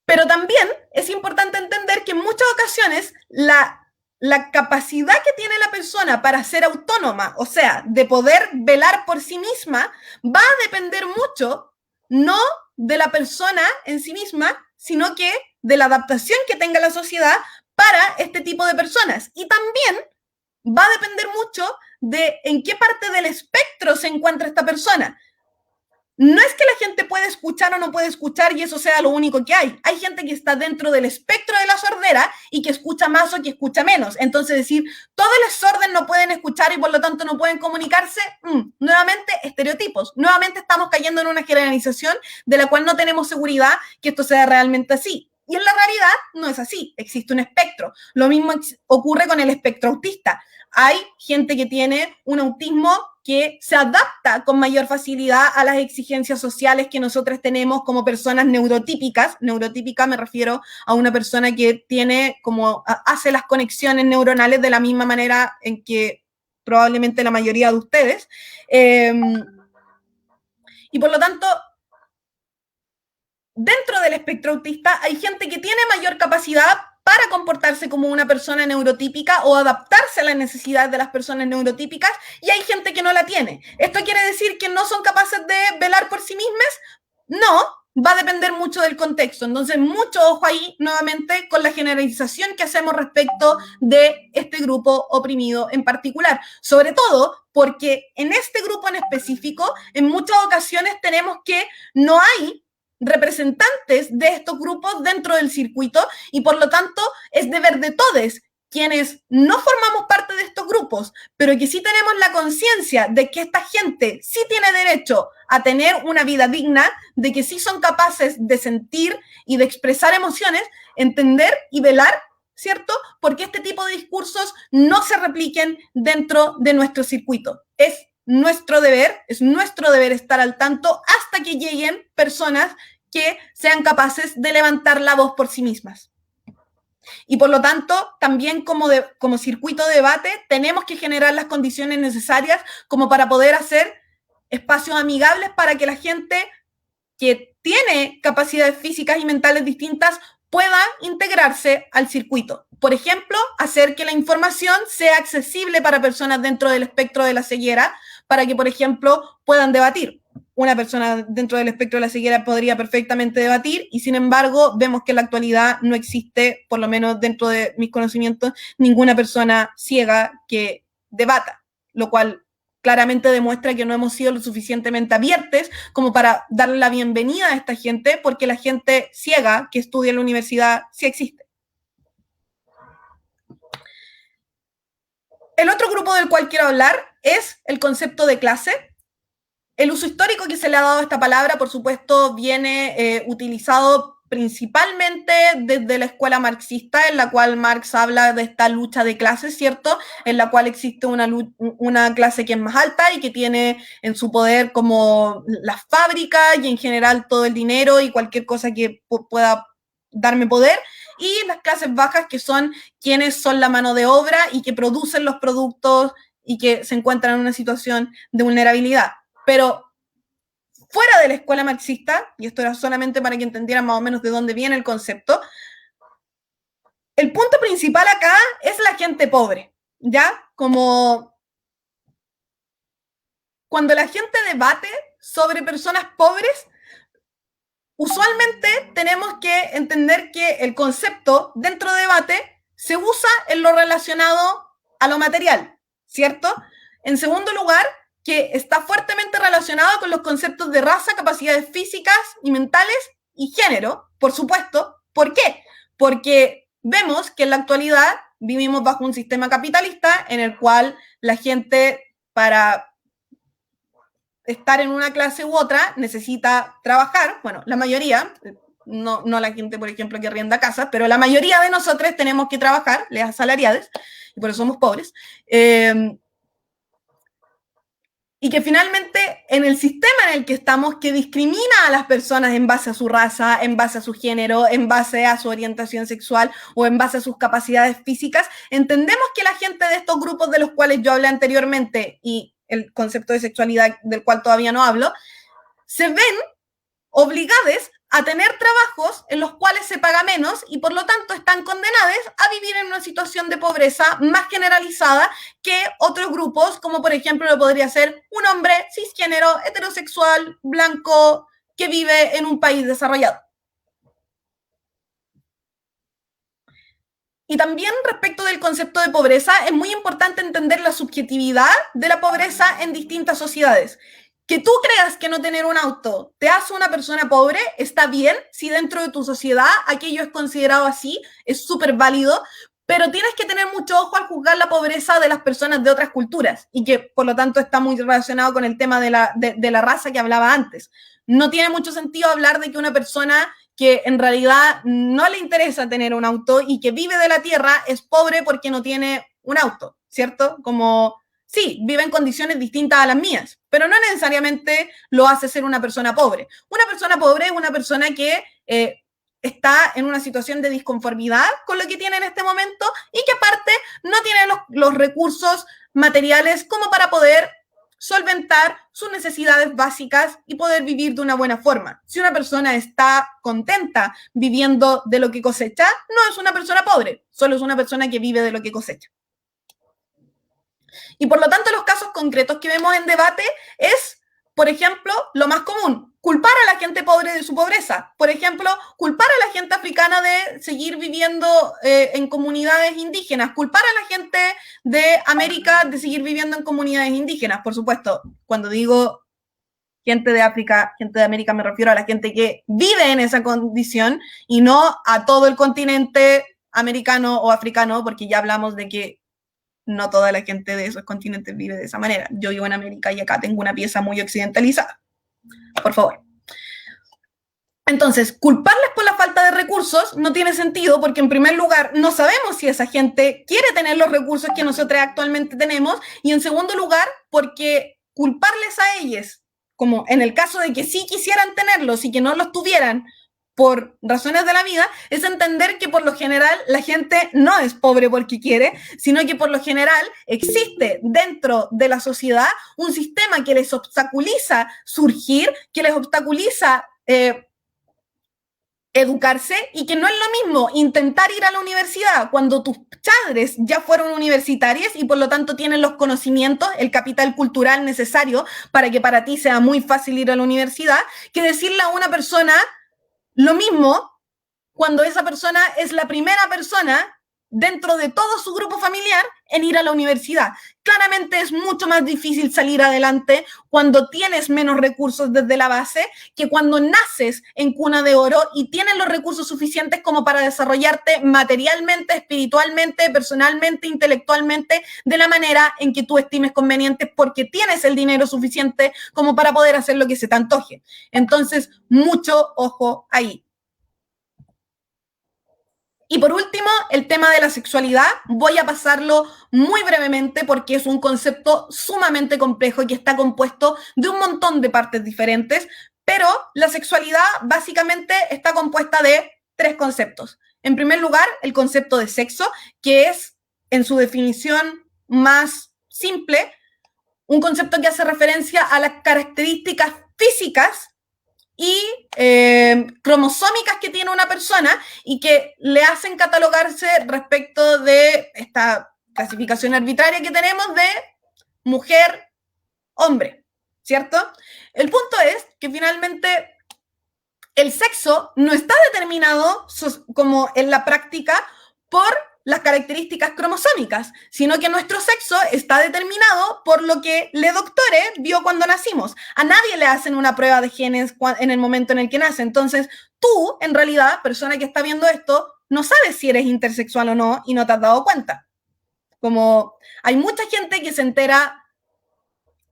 Pero también es importante entender que en muchas ocasiones la capacidad que tiene la persona para ser autónoma, o sea, de poder velar por sí misma, va a depender mucho, no de la persona en sí misma, sino que de la adaptación que tenga la sociedad para este tipo de personas. Y también va a depender mucho de en qué parte del espectro se encuentra esta persona. No es que la gente puede escuchar o no puede escuchar y eso sea lo único que hay. Hay gente que está dentro del espectro de la sordera y que escucha más o que escucha menos. Entonces decir, todos los sordos no pueden escuchar y por lo tanto no pueden comunicarse, nuevamente estereotipos. Nuevamente estamos cayendo en una generalización de la cual no tenemos seguridad que esto sea realmente así. Y en la realidad no es así, existe un espectro. Lo mismo ocurre con el espectro autista. Hay gente que tiene un autismo que se adapta con mayor facilidad a las exigencias sociales que nosotros tenemos como personas neurotípicas. Neurotípica me refiero a una persona que tiene hace las conexiones neuronales de la misma manera en que probablemente la mayoría de ustedes. Y por lo tanto, dentro del espectro autista hay gente que tiene mayor capacidad para comportarse como una persona neurotípica o adaptarse a las necesidades de las personas neurotípicas y hay gente que no la tiene. ¿Esto quiere decir que no son capaces de velar por sí mismas? No, va a depender mucho del contexto. Entonces, mucho ojo ahí nuevamente con la generalización que hacemos respecto de este grupo oprimido en particular. Sobre todo porque en este grupo en específico, en muchas ocasiones tenemos que no hay representantes de estos grupos dentro del circuito y por lo tanto es deber de todos quienes no formamos parte de estos grupos, pero que sí tenemos la conciencia de que esta gente sí tiene derecho a tener una vida digna, de que sí son capaces de sentir y de expresar emociones, entender y velar, ¿cierto? Porque este tipo de discursos no se repliquen dentro de nuestro circuito. Es nuestro deber estar al tanto hasta que lleguen personas que sean capaces de levantar la voz por sí mismas. Y por lo tanto, también como circuito de debate, tenemos que generar las condiciones necesarias como para poder hacer espacios amigables para que la gente que tiene capacidades físicas y mentales distintas pueda integrarse al circuito. Por ejemplo, hacer que la información sea accesible para personas dentro del espectro de la ceguera, para que, por ejemplo, puedan debatir. Una persona dentro del espectro de la ceguera podría perfectamente debatir y, sin embargo, vemos que en la actualidad no existe, por lo menos dentro de mis conocimientos, ninguna persona ciega que debata, lo cual claramente demuestra que no hemos sido lo suficientemente abiertos como para darle la bienvenida a esta gente, porque la gente ciega que estudia en la universidad sí existe. El otro grupo del cual quiero hablar es el concepto de clase. El uso histórico que se le ha dado a esta palabra, por supuesto, viene utilizado principalmente desde la escuela marxista, en la cual Marx habla de esta lucha de clases, ¿cierto? En la cual existe una clase que es más alta y que tiene en su poder como las fábricas y en general todo el dinero y cualquier cosa que pueda darme poder, y las clases bajas, que son quienes son la mano de obra y que producen los productos y que se encuentran en una situación de vulnerabilidad. Pero fuera de la escuela marxista, y esto era solamente para que entendieran más o menos de dónde viene el concepto, el punto principal acá es la gente pobre, ¿ya? Como cuando la gente debate sobre personas pobres, usualmente tenemos que entender que el concepto dentro de debate se usa en lo relacionado a lo material, ¿cierto? En segundo lugar, que está fuertemente relacionado con los conceptos de raza, capacidades físicas y mentales y género, por supuesto. ¿Por qué? Porque vemos que en la actualidad vivimos bajo un sistema capitalista en el cual la gente, para estar en una clase u otra, necesita trabajar. Bueno, la mayoría, no la gente, por ejemplo, que arrienda casas, pero la mayoría de nosotros tenemos que trabajar, les asalariados, y por eso somos pobres. Y que finalmente en el sistema en el que estamos, que discrimina a las personas en base a su raza, en base a su género, en base a su orientación sexual o en base a sus capacidades físicas, entendemos que la gente de estos grupos de los cuales yo hablé anteriormente y el concepto de sexualidad del cual todavía no hablo, se ven obligados a tener trabajos en los cuales se paga menos y por lo tanto están condenados a vivir en una situación de pobreza más generalizada que otros grupos, como por ejemplo lo podría ser un hombre cisgénero, heterosexual, blanco, que vive en un país desarrollado. Y también respecto del concepto de pobreza, es muy importante entender la subjetividad de la pobreza en distintas sociedades. Que tú creas que no tener un auto te hace una persona pobre, está bien, si dentro de tu sociedad aquello es considerado así, es súper válido, pero tienes que tener mucho ojo al juzgar la pobreza de las personas de otras culturas y que por lo tanto está muy relacionado con el tema de la raza que hablaba antes. No tiene mucho sentido hablar de que una persona que en realidad no le interesa tener un auto y que vive de la tierra es pobre porque no tiene un auto, ¿cierto? Como sí, vive en condiciones distintas a las mías, pero no necesariamente lo hace ser una persona pobre. Una persona pobre es una persona que está en una situación de disconformidad con lo que tiene en este momento y que aparte no tiene los recursos materiales como para poder solventar sus necesidades básicas y poder vivir de una buena forma. Si una persona está contenta viviendo de lo que cosecha, no es una persona pobre, solo es una persona que vive de lo que cosecha. Y por lo tanto, los casos concretos que vemos en debate es, por ejemplo, lo más común, culpar a la gente pobre de su pobreza. Por ejemplo, culpar a la gente africana de seguir viviendo en comunidades indígenas, culpar a la gente de América de seguir viviendo en comunidades indígenas. Por supuesto, cuando digo gente de África, gente de América, me refiero a la gente que vive en esa condición y no a todo el continente americano o africano, porque ya hablamos de que no toda la gente de esos continentes vive de esa manera. Yo vivo en América y acá tengo una pieza muy occidentalizada. Por favor. Entonces, culparles por la falta de recursos no tiene sentido porque, en primer lugar, no sabemos si esa gente quiere tener los recursos que nosotros actualmente tenemos y, en segundo lugar, porque culparles a ellos, como en el caso de que sí quisieran tenerlos y que no los tuvieran, por razones de la vida, es entender que por lo general la gente no es pobre porque quiere, sino que por lo general existe dentro de la sociedad un sistema que les obstaculiza surgir, que les obstaculiza educarse, y que no es lo mismo intentar ir a la universidad cuando tus padres ya fueron universitarios y por lo tanto tienen los conocimientos, el capital cultural necesario para que para ti sea muy fácil ir a la universidad, que decirle a una persona lo mismo cuando esa persona es la primera persona dentro de todo su grupo familiar en ir a la universidad. Claramente es mucho más difícil salir adelante cuando tienes menos recursos desde la base que cuando naces en cuna de oro y tienes los recursos suficientes como para desarrollarte materialmente, espiritualmente, personalmente, intelectualmente, de la manera en que tú estimes conveniente, porque tienes el dinero suficiente como para poder hacer lo que se te antoje. Entonces, mucho ojo ahí. Y por último, el tema de la sexualidad, voy a pasarlo muy brevemente porque es un concepto sumamente complejo y que está compuesto de un montón de partes diferentes, pero la sexualidad básicamente está compuesta de 3 conceptos. En primer lugar, el concepto de sexo, que es, en su definición más simple, un concepto que hace referencia a las características físicas y cromosómicas que tiene una persona y que le hacen catalogarse respecto de esta clasificación arbitraria que tenemos de mujer, hombre, ¿cierto? El punto es que finalmente el sexo no está determinado como en la práctica por las características cromosómicas, sino que nuestro sexo está determinado por lo que le doctore vio cuando nacimos. A nadie le hacen una prueba de genes en el momento en el que nace. Entonces, tú, en realidad, persona que está viendo esto, no sabes si eres intersexual o no y no te has dado cuenta. Como hay mucha gente que se entera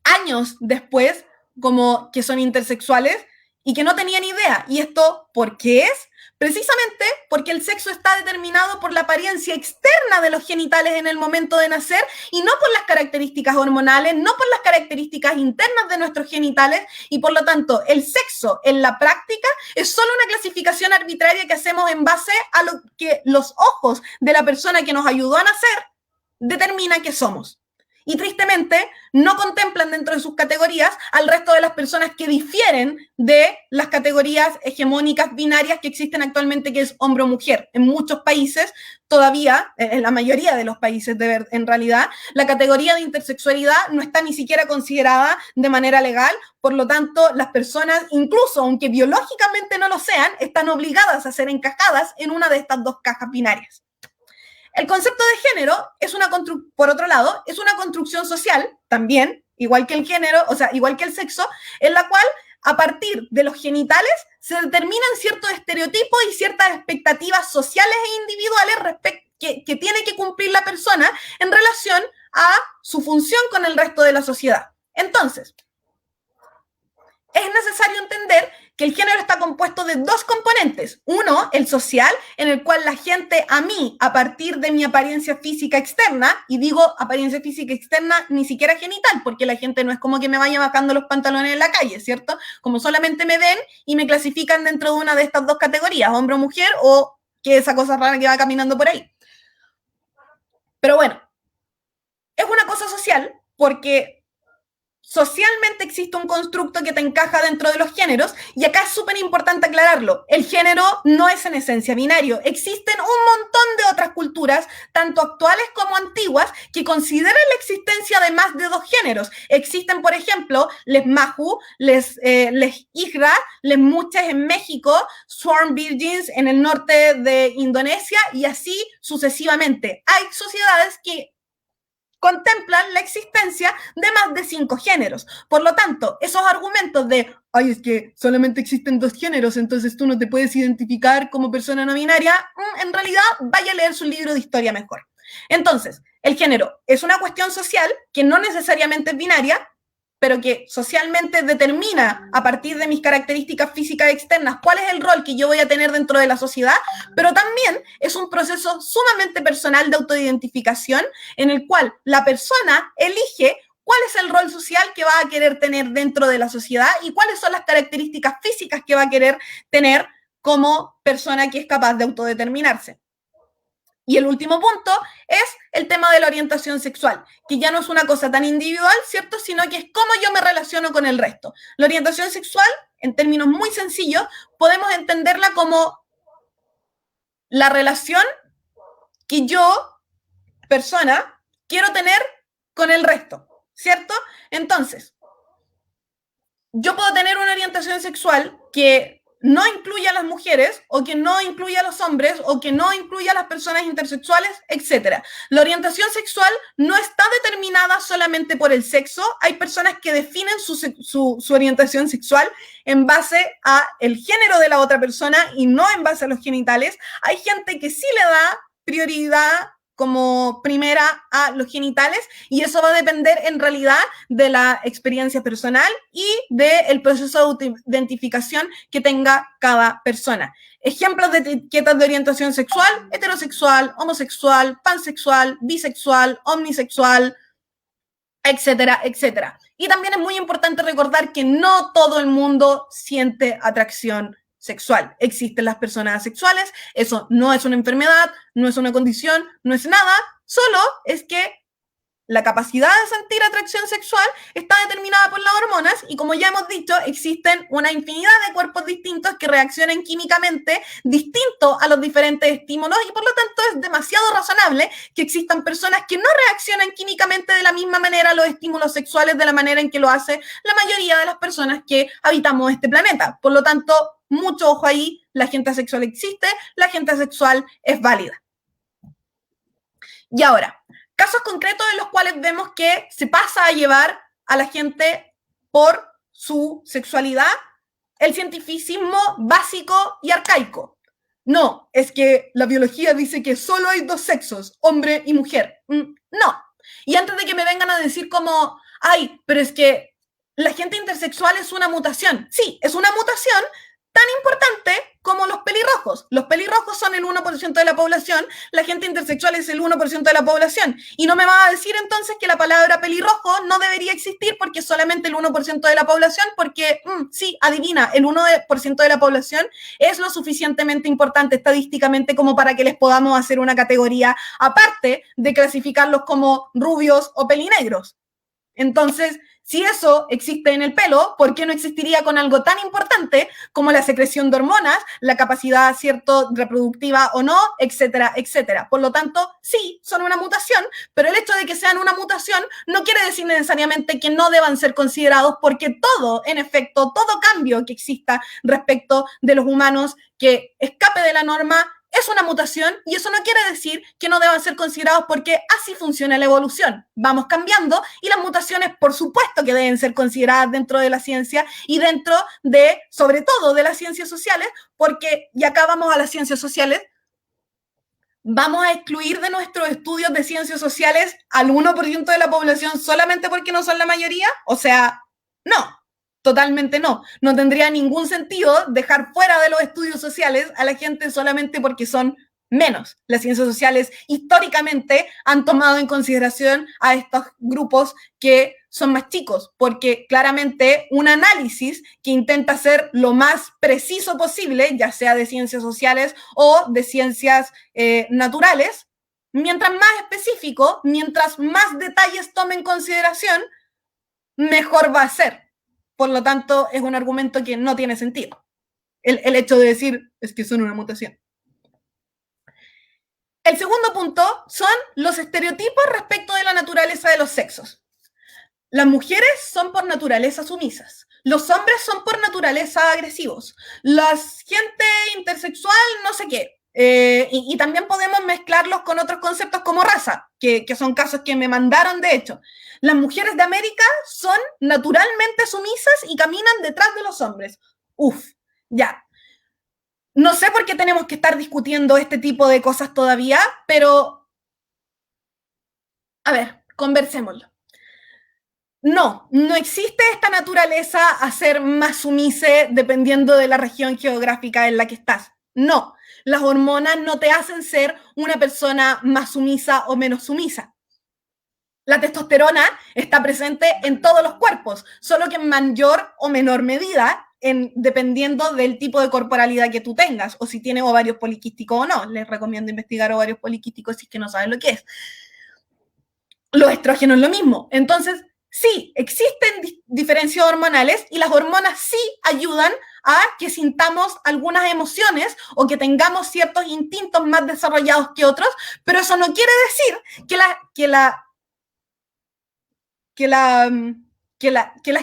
años después como que son intersexuales y que no tenían idea. ¿Y esto por qué es? Precisamente porque el sexo está determinado por la apariencia externa de los genitales en el momento de nacer y no por las características hormonales, no por las características internas de nuestros genitales, y por lo tanto el sexo en la práctica es solo una clasificación arbitraria que hacemos en base a lo que los ojos de la persona que nos ayudó a nacer determina que somos. Y tristemente no contemplan dentro de sus categorías al resto de las personas que difieren de las categorías hegemónicas binarias que existen actualmente, que es hombre o mujer. En muchos países todavía, en la mayoría de los países en realidad, la categoría de intersexualidad no está ni siquiera considerada de manera legal. Por lo tanto, las personas, incluso aunque biológicamente no lo sean, están obligadas a ser encajadas en una de estas 2 cajas binarias. El concepto de género es por otro lado, es una construcción social también, igual que el género, o sea, igual que el sexo, en la cual a partir de los genitales se determinan ciertos estereotipos y ciertas expectativas sociales e individuales que tiene que cumplir la persona en relación a su función con el resto de la sociedad. Entonces, es necesario entender que el género está compuesto de 2 componentes. Uno, el social, en el cual la gente a mí, a partir de mi apariencia física externa, y digo apariencia física externa ni siquiera genital, porque la gente no es como que me vaya bajando los pantalones en la calle, ¿cierto? Como solamente me ven y me clasifican dentro de una de estas 2 categorías, hombre o mujer, o que esa cosa rara que va caminando por ahí. Pero bueno, es una cosa social porque socialmente existe un constructo que te encaja dentro de los géneros, y acá es súper importante aclararlo. El género no es en esencia binario. Existen un montón de otras culturas, tanto actuales como antiguas, que consideran la existencia de más de 2 géneros. Existen, por ejemplo, les Mahu, les Igra, les Muches en México, Swarm Virgins en el norte de Indonesia, y así sucesivamente. Hay sociedades que contemplan la existencia de más de 5 géneros. Por lo tanto, esos argumentos de, ay, es que solamente existen 2 géneros, entonces tú no te puedes identificar como persona no binaria, en realidad vaya a leer su libro de historia mejor. Entonces, el género es una cuestión social que no necesariamente es binaria, pero que socialmente determina a partir de mis características físicas externas cuál es el rol que yo voy a tener dentro de la sociedad, pero también es un proceso sumamente personal de autoidentificación en el cual la persona elige cuál es el rol social que va a querer tener dentro de la sociedad y cuáles son las características físicas que va a querer tener como persona que es capaz de autodeterminarse. Y el último punto es el tema de la orientación sexual, que ya no es una cosa tan individual, ¿cierto? Sino que es cómo yo me relaciono con el resto. La orientación sexual, en términos muy sencillos, podemos entenderla como la relación que yo, persona, quiero tener con el resto, ¿cierto? Entonces, yo puedo tener una orientación sexual que no incluya a las mujeres, o que no incluya a los hombres, o que no incluya a las personas intersexuales, etc. La orientación sexual no está determinada solamente por el sexo. Hay personas que definen su orientación sexual en base a el género de la otra persona y no en base a los genitales. Hay gente que sí le da prioridad como primera a los genitales, y eso va a depender en realidad de la experiencia personal y del proceso de identificación que tenga cada persona. Ejemplos de etiquetas de orientación sexual: heterosexual, homosexual, pansexual, bisexual, omnisexual, etcétera, etcétera. Y también es muy importante recordar que no todo el mundo siente atracción sexual. Existen las personas asexuales, eso no es una enfermedad, no es una condición, no es nada, solo es que la capacidad de sentir atracción sexual está determinada por las hormonas, y como ya hemos dicho, existen una infinidad de cuerpos distintos que reaccionan químicamente distinto a los diferentes estímulos, y por lo tanto es demasiado razonable que existan personas que no reaccionan químicamente de la misma manera a los estímulos sexuales de la manera en que lo hace la mayoría de las personas que habitamos este planeta. Por lo tanto, mucho ojo ahí, la gente asexual existe, la gente asexual es válida. Y ahora, casos concretos en los cuales vemos que se pasa a llevar a la gente por su sexualidad: el cientificismo básico y arcaico. No, es que la biología dice que solo hay dos sexos, hombre y mujer. No. Y antes de que me vengan a decir como, ay, pero es que la gente intersexual es una mutación. Sí, es una mutación tan importante como los pelirrojos. Los pelirrojos son el 1% de la población, la gente intersexual es el 1% de la población. Y no me va a decir entonces que la palabra pelirrojo no debería existir porque es solamente el 1% de la población, porque sí, adivina, el 1% de la población es lo suficientemente importante estadísticamente como para que les podamos hacer una categoría aparte de clasificarlos como rubios o pelinegros. Entonces, si eso existe en el pelo, ¿por qué no existiría con algo tan importante como la secreción de hormonas, la capacidad, cierto, reproductiva o no, etcétera, etcétera? Por lo tanto, sí, son una mutación, pero el hecho de que sean una mutación no quiere decir necesariamente que no deban ser considerados, porque todo, en efecto, todo cambio que exista respecto de los humanos que escape de la norma es una mutación, y eso no quiere decir que no deban ser considerados, porque así funciona la evolución. Vamos cambiando y las mutaciones, por supuesto, que deben ser consideradas dentro de la ciencia y dentro de, sobre todo, de las ciencias sociales, porque, y acá vamos a las ciencias sociales, ¿vamos a excluir de nuestros estudios de ciencias sociales al 1% de la población solamente porque no son la mayoría? O sea, no. Totalmente no. No tendría ningún sentido dejar fuera de los estudios sociales a la gente solamente porque son menos. Las ciencias sociales históricamente han tomado en consideración a estos grupos que son más chicos, porque claramente un análisis que intenta ser lo más preciso posible, ya sea de ciencias sociales o de ciencias naturales, mientras más específico, mientras más detalles tome en consideración, mejor va a ser. Por lo tanto, es un argumento que no tiene sentido. El hecho de decir es que son una mutación. El segundo punto son los estereotipos respecto de la naturaleza de los sexos. Las mujeres son por naturaleza sumisas. Los hombres son por naturaleza agresivos. La gente intersexual, no sé qué. Y también podemos mezclarlos con otros conceptos como raza, que son casos que me mandaron, de hecho. Las mujeres de América son naturalmente sumisas y caminan detrás de los hombres. Uf, ya. No sé por qué tenemos que estar discutiendo este tipo de cosas todavía, pero a ver, conversémoslo. No existe esta naturaleza a ser más sumise dependiendo de la región geográfica en la que estás. No, las hormonas no te hacen ser una persona más sumisa o menos sumisa. La testosterona está presente en todos los cuerpos, solo que en mayor o menor medida, dependiendo del tipo de corporalidad que tú tengas, o si tienes ovarios poliquísticos o no. Les recomiendo investigar ovarios poliquísticos si es que no saben lo que es. Los estrógenos lo mismo. Entonces, sí, existen diferencias hormonales y las hormonas sí ayudan a que sintamos algunas emociones o que tengamos ciertos instintos más desarrollados que otros, pero eso no quiere decir que la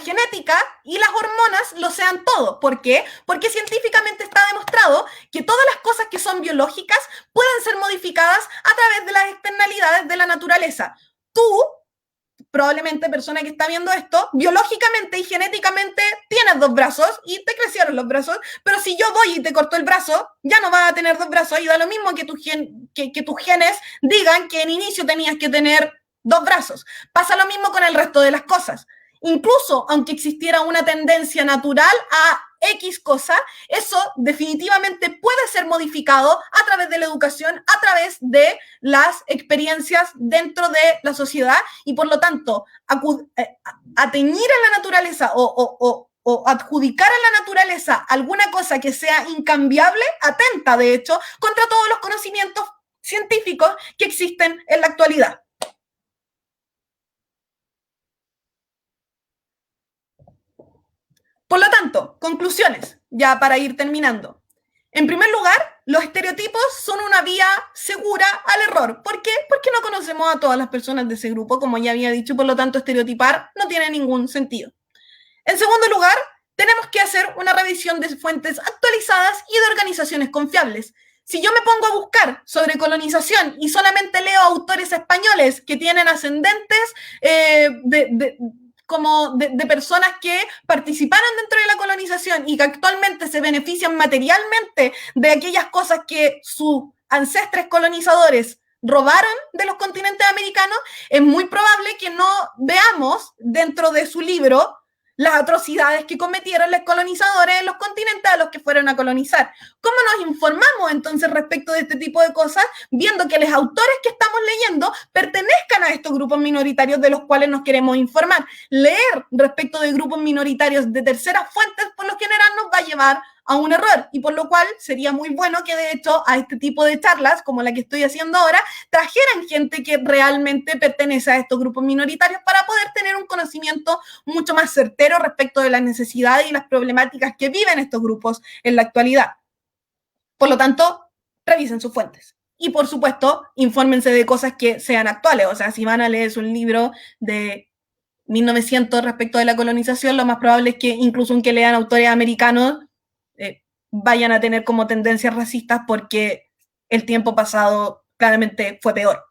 genética y las hormonas lo sean todo. ¿Por qué? Porque científicamente está demostrado que todas las cosas que son biológicas pueden ser modificadas a través de las externalidades de la naturaleza. Tú, probablemente persona que está viendo esto, biológicamente y genéticamente tienes 2 brazos y te crecieron los brazos, pero si yo voy y te corto el brazo, ya no vas a tener 2 brazos y da lo mismo que tus genes digan que en inicio tenías que tener 2 brazos. Pasa lo mismo con el resto de las cosas. Incluso aunque existiera una tendencia natural a X cosa, eso definitivamente puede ser modificado a través de la educación, a través de las experiencias dentro de la sociedad y por lo tanto atañir a la naturaleza o adjudicar a la naturaleza alguna cosa que sea incambiable, atenta de hecho contra todos los conocimientos científicos que existen en la actualidad. Por lo tanto, conclusiones, ya para ir terminando. En primer lugar, los estereotipos son una vía segura al error. ¿Por qué? Porque no conocemos a todas las personas de ese grupo, como ya había dicho, por lo tanto, estereotipar no tiene ningún sentido. En segundo lugar, tenemos que hacer una revisión de fuentes actualizadas y de organizaciones confiables. Si yo me pongo a buscar sobre colonización y solamente leo autores españoles que tienen ascendentes de personas que participaron dentro de la colonización y que actualmente se benefician materialmente de aquellas cosas que sus ancestres colonizadores robaron de los continentes americanos, es muy probable que no veamos dentro de su libro las atrocidades que cometieron los colonizadores en los continentes a los que fueron a colonizar. ¿Cómo nos informamos entonces respecto de este tipo de cosas? Viendo que los autores que estamos leyendo pertenezcan a estos grupos minoritarios de los cuales nos queremos informar. Leer respecto de grupos minoritarios de terceras fuentes, por lo general, nos va a llevar a un error, y por lo cual sería muy bueno que de hecho a este tipo de charlas, como la que estoy haciendo ahora, trajeran gente que realmente pertenece a estos grupos minoritarios para poder tener un conocimiento mucho más certero respecto de las necesidades y las problemáticas que viven estos grupos en la actualidad. Por lo tanto, revisen sus fuentes. Y por supuesto, infórmense de cosas que sean actuales. O sea, si van a leer un libro de 1900 respecto de la colonización, lo más probable es que incluso aunque lean autores americanos, vayan a tener como tendencias racistas porque el tiempo pasado claramente fue peor.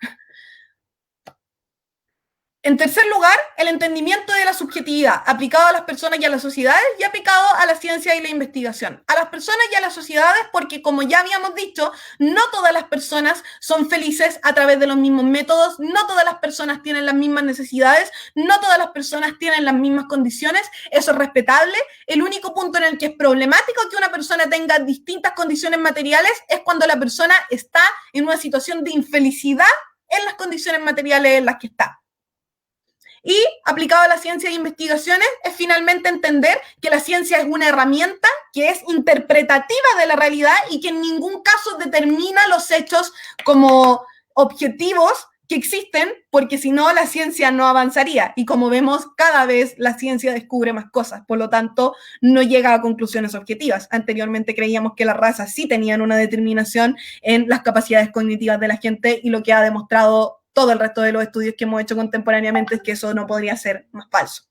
En tercer lugar, el entendimiento de la subjetividad, aplicado a las personas y a las sociedades y aplicado a la ciencia y la investigación. A las personas y a las sociedades porque, como ya habíamos dicho, no todas las personas son felices a través de los mismos métodos, no todas las personas tienen las mismas necesidades, no todas las personas tienen las mismas condiciones, eso es respetable. El único punto en el que es problemático que una persona tenga distintas condiciones materiales es cuando la persona está en una situación de infelicidad en las condiciones materiales en las que está. Y aplicado a la ciencia e investigaciones es finalmente entender que la ciencia es una herramienta que es interpretativa de la realidad y que en ningún caso determina los hechos como objetivos que existen, porque si no la ciencia no avanzaría. Y como vemos, cada vez la ciencia descubre más cosas, por lo tanto no llega a conclusiones objetivas. Anteriormente creíamos que las razas sí tenían una determinación en las capacidades cognitivas de la gente y lo que ha demostrado todo el resto de los estudios que hemos hecho contemporáneamente es que eso no podría ser más falso.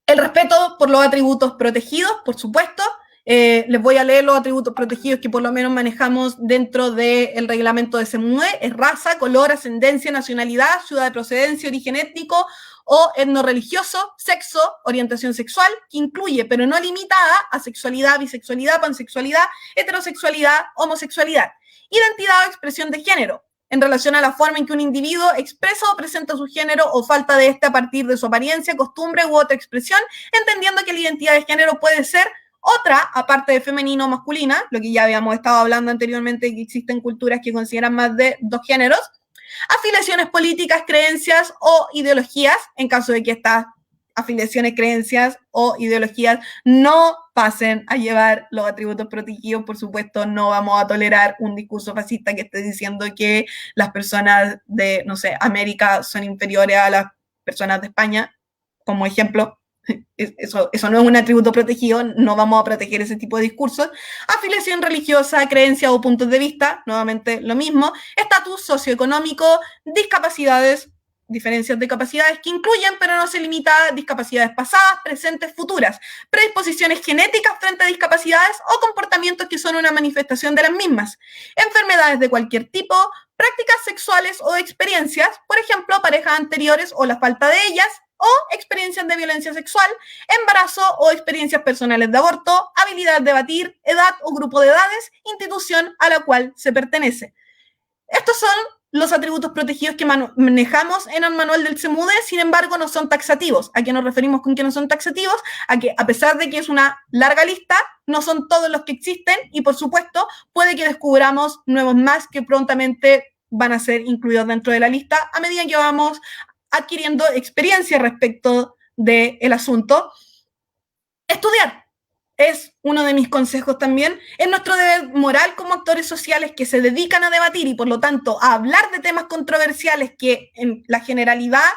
El respeto por los atributos protegidos, por supuesto. Les voy a leer los atributos protegidos que por lo menos manejamos dentro del reglamento de SEMUE. Es raza, color, ascendencia, nacionalidad, ciudad de procedencia, origen étnico o etnorreligioso, sexo, orientación sexual, que incluye, pero no limitada, a sexualidad, bisexualidad, pansexualidad, heterosexualidad, homosexualidad. Identidad o expresión de género, en relación a la forma en que un individuo expresa o presenta su género o falta de este a partir de su apariencia, costumbre u otra expresión, entendiendo que la identidad de género puede ser otra, aparte de femenino o masculina, lo que ya habíamos estado hablando anteriormente, que existen culturas que consideran más de 2 géneros, afiliaciones políticas, creencias o ideologías, en caso de que estas afiliaciones, creencias o ideologías no pasen a llevar los atributos protegidos. Por supuesto, no vamos a tolerar un discurso fascista que esté diciendo que las personas de, no sé, América son inferiores a las personas de España, como ejemplo. Eso no es un atributo protegido, no vamos a proteger ese tipo de discursos. Afiliación religiosa, creencia o puntos de vista, nuevamente lo mismo. Estatus socioeconómico, discapacidades, diferencias de capacidades que incluyen, pero no se limita a discapacidades pasadas, presentes, futuras, predisposiciones genéticas frente a discapacidades o comportamientos que son una manifestación de las mismas, enfermedades de cualquier tipo, prácticas sexuales o experiencias, por ejemplo, parejas anteriores o la falta de ellas, o experiencias de violencia sexual, embarazo o experiencias personales de aborto, habilidad de debatir, edad o grupo de edades, institución a la cual se pertenece. Estos son los atributos protegidos que manejamos en el manual del CEMUDE, sin embargo, no son taxativos. ¿A qué nos referimos con que no son taxativos? A que, a pesar de que es una larga lista, no son todos los que existen y, por supuesto, puede que descubramos nuevos más que prontamente van a ser incluidos dentro de la lista a medida que vamos adquiriendo experiencia respecto del asunto. Estudiar es uno de mis consejos también. Es nuestro deber moral como actores sociales que se dedican a debatir y por lo tanto a hablar de temas controversiales que en la generalidad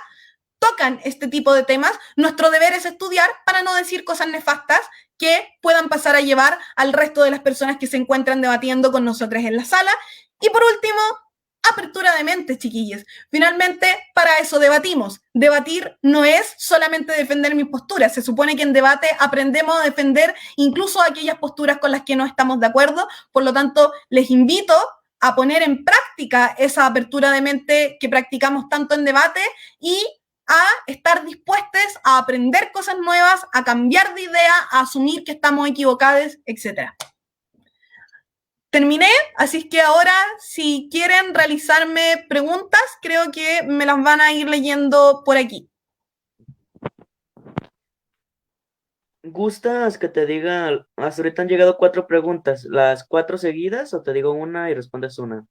tocan este tipo de temas. Nuestro deber es estudiar para no decir cosas nefastas que puedan pasar a llevar al resto de las personas que se encuentran debatiendo con nosotros en la sala. Y por último, apertura de mente, chiquillos. Finalmente, para eso debatimos. Debatir no es solamente defender mis posturas. Se supone que en debate aprendemos a defender incluso aquellas posturas con las que no estamos de acuerdo. Por lo tanto, les invito a poner en práctica esa apertura de mente que practicamos tanto en debate y a estar dispuestos a aprender cosas nuevas, a cambiar de idea, a asumir que estamos equivocados, etc. Terminé, así que ahora si quieren realizarme preguntas, creo que me las van a ir leyendo por aquí. ¿Gustas que te diga, hasta ahorita han llegado 4 preguntas, las 4 seguidas o te digo una y respondes una?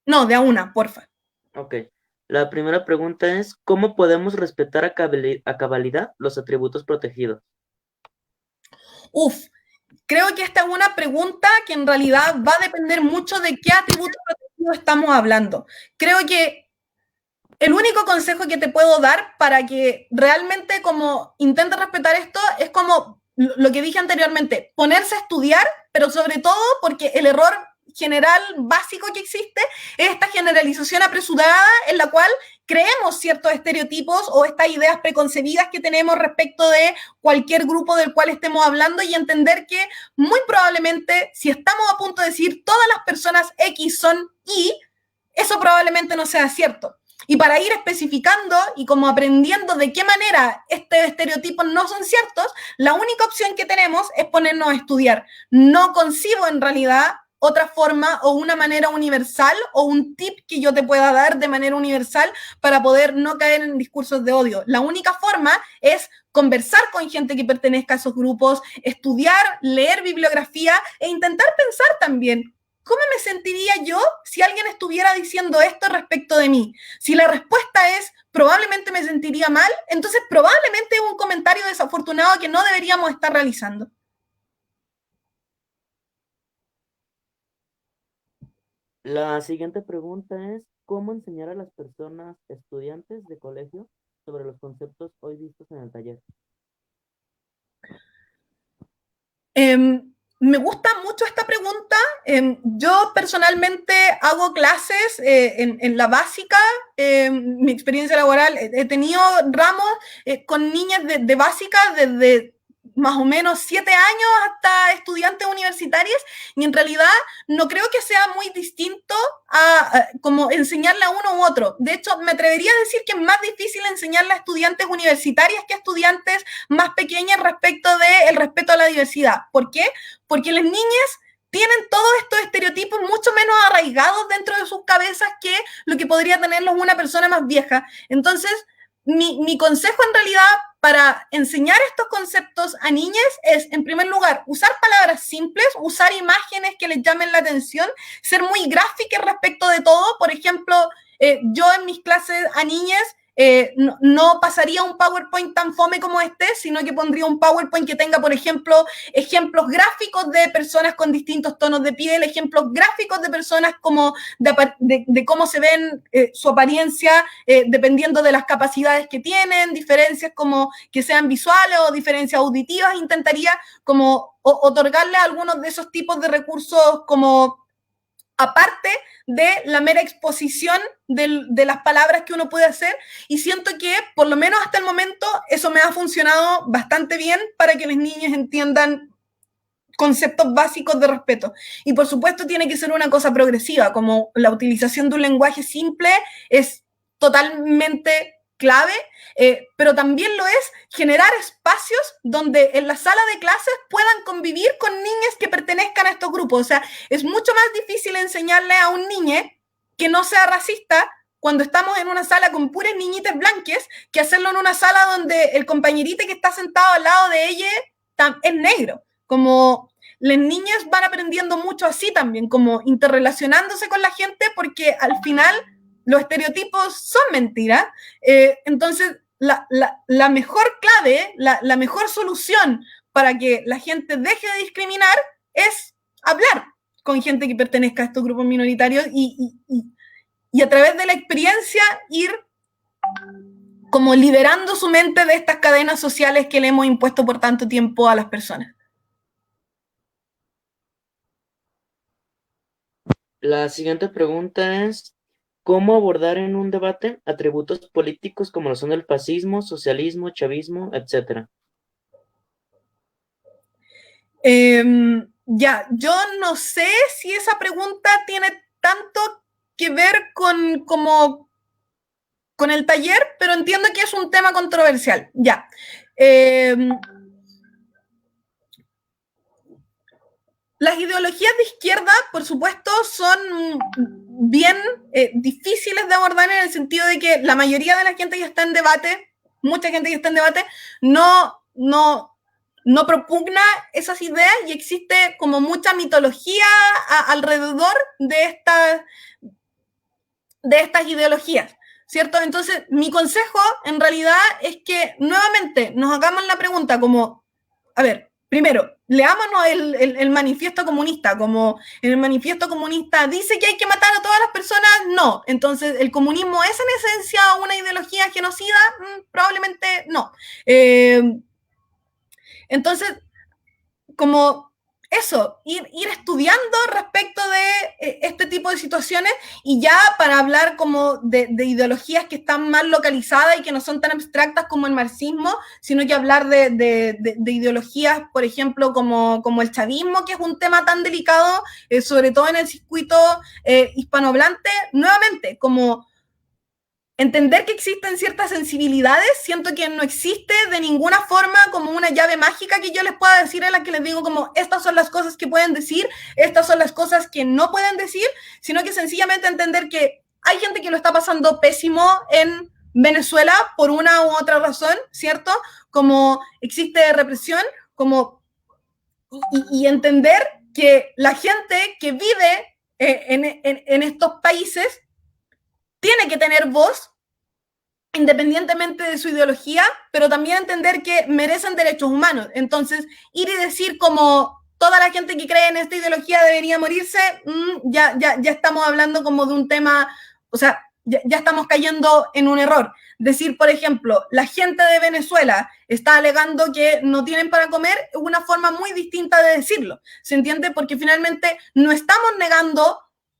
No, de a una, porfa. Ok. La primera pregunta es, ¿cómo podemos respetar a cabalidad los atributos protegidos? Uf, creo que esta es una pregunta que en realidad va a depender mucho de qué atributo protegido estamos hablando. Creo que el único consejo que te puedo dar para que realmente como intentes respetar esto es como lo que dije anteriormente, ponerse a estudiar, pero sobre todo porque el error general básico que existe es esta generalización apresurada en la cual creemos ciertos estereotipos o estas ideas preconcebidas que tenemos respecto de cualquier grupo del cual estemos hablando y entender que muy probablemente si estamos a punto de decir todas las personas X son Y, eso probablemente no sea cierto. Y para ir especificando y como aprendiendo de qué manera estos estereotipos no son ciertos, la única opción que tenemos es ponernos a estudiar. No concibo en realidad otra forma o una manera universal o un tip que yo te pueda dar de manera universal para poder no caer en discursos de odio. La única forma es conversar con gente que pertenezca a esos grupos, estudiar, leer bibliografía e intentar pensar también. ¿Cómo me sentiría yo si alguien estuviera diciendo esto respecto de mí? Si la respuesta es probablemente me sentiría mal, entonces probablemente es un comentario desafortunado que no deberíamos estar realizando. La siguiente pregunta es, ¿cómo enseñar a las personas, estudiantes de colegio, sobre los conceptos hoy vistos en el taller? Me gusta mucho esta pregunta. Yo personalmente hago clases en la básica. Mi experiencia laboral, he tenido ramos con niñas de básica desde más o menos 7 años hasta estudiantes universitarios y en realidad no creo que sea muy distinto a como enseñarle a uno u otro. De hecho, me atrevería a decir que es más difícil enseñarle a estudiantes universitarias que a estudiantes más pequeñas respecto del respeto a la diversidad. ¿Por qué? Porque las niñas tienen todos estos estereotipos mucho menos arraigados dentro de sus cabezas que lo que podría tenerlos una persona más vieja. Entonces, mi consejo en realidad para enseñar estos conceptos a niñas es, en primer lugar, usar palabras simples, usar imágenes que les llamen la atención, ser muy gráficas respecto de todo. Por ejemplo, yo en mis clases a niñas no pasaría un PowerPoint tan fome como este, sino que pondría un PowerPoint que tenga, por ejemplo, ejemplos gráficos de personas con distintos tonos de piel, ejemplos gráficos de personas como de cómo se ven su apariencia dependiendo de las capacidades que tienen, diferencias como que sean visuales o diferencias auditivas. Intentaría como otorgarle algunos de esos tipos de recursos como aparte de la mera exposición de las palabras que uno puede hacer, y siento que por lo menos hasta el momento eso me ha funcionado bastante bien para que las niñas entiendan conceptos básicos de respeto. Y por supuesto tiene que ser una cosa progresiva, como la utilización de un lenguaje simple es totalmente clave, pero también lo es generar espacios donde en la sala de clases puedan convivir con niñas que pertenezcan a estos grupos. O sea, es mucho más difícil enseñarle a un niño que no sea racista cuando estamos en una sala con puras niñitas blanques que hacerlo en una sala donde el compañerito que está sentado al lado de ella es negro. Como las niñas van aprendiendo mucho así también, como interrelacionándose con la gente, porque al final los estereotipos son mentiras. Entonces, la mejor clave, la mejor solución para que la gente deje de discriminar es hablar con gente que pertenezca a estos grupos minoritarios y a través de la experiencia ir como liberando su mente de estas cadenas sociales que le hemos impuesto por tanto tiempo a las personas. La siguiente pregunta es, ¿cómo abordar en un debate atributos políticos como lo son el fascismo, socialismo, chavismo, etcétera? Ya, yo no sé si esa pregunta tiene tanto que ver con el taller, pero entiendo que es un tema controversial. Ya. Las ideologías de izquierda, por supuesto, son bien difíciles de abordar en el sentido de que la mayoría de la gente que está en debate, mucha gente que está en debate, no propugna esas ideas y existe como mucha mitología alrededor de estas ideologías, ¿cierto? Entonces, mi consejo en realidad es que nuevamente nos hagamos la pregunta como, a ver, primero, leámonos el manifiesto comunista, como en el manifiesto comunista dice que hay que matar a todas las personas, no. Entonces, ¿el comunismo es en esencia una ideología genocida? Probablemente no. Entonces, como eso, ir estudiando respecto de este tipo de situaciones, y ya para hablar como de ideologías que están más localizadas y que no son tan abstractas como el marxismo, sino que hablar de ideologías, por ejemplo, como el chavismo, que es un tema tan delicado, sobre todo en el circuito hispanohablante, nuevamente, como entender que existen ciertas sensibilidades. Siento que no existe de ninguna forma como una llave mágica que yo les pueda decir en la que les digo como estas son las cosas que pueden decir, estas son las cosas que no pueden decir, sino que sencillamente entender que hay gente que lo está pasando pésimo en Venezuela por una u otra razón, ¿cierto? Como existe represión, como y entender que la gente que vive en estos países tiene que tener voz independientemente de su ideología, pero también entender que merecen derechos humanos. Entonces, ir y decir como toda la gente que cree en esta ideología debería morirse, ya estamos hablando como de un tema, o sea, ya estamos cayendo en un error. Decir, por ejemplo, la gente de Venezuela está alegando que no tienen para comer, es una forma muy distinta de decirlo. ¿Se entiende? Porque finalmente no estamos negando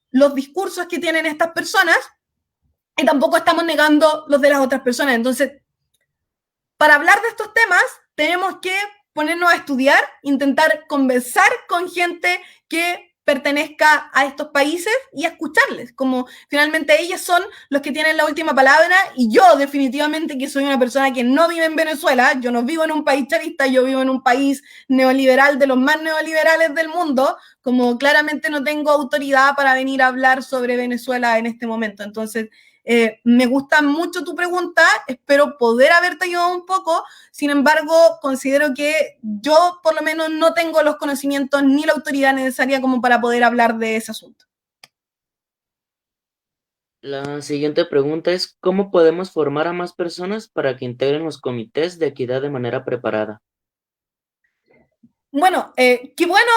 los discursos que tienen estas personas, y tampoco estamos negando los de las otras personas. Entonces, para hablar de estos temas, tenemos que ponernos a estudiar, intentar conversar con gente que pertenezca a estos países y a escucharles, como finalmente ellos son los que tienen la última palabra, y yo definitivamente que soy una persona que no vive en Venezuela, yo no vivo en un país chavista, yo vivo en un país neoliberal, de los más neoliberales del mundo, como claramente no tengo autoridad para venir a hablar sobre Venezuela en este momento. Entonces, me gusta mucho tu pregunta, espero poder haberte ayudado un poco. Sin embargo, considero que yo por lo menos no tengo los conocimientos ni la autoridad necesaria como para poder hablar de ese asunto. La siguiente pregunta es, ¿cómo podemos formar a más personas para que integren los comités de equidad de manera preparada? Bueno, qué bueno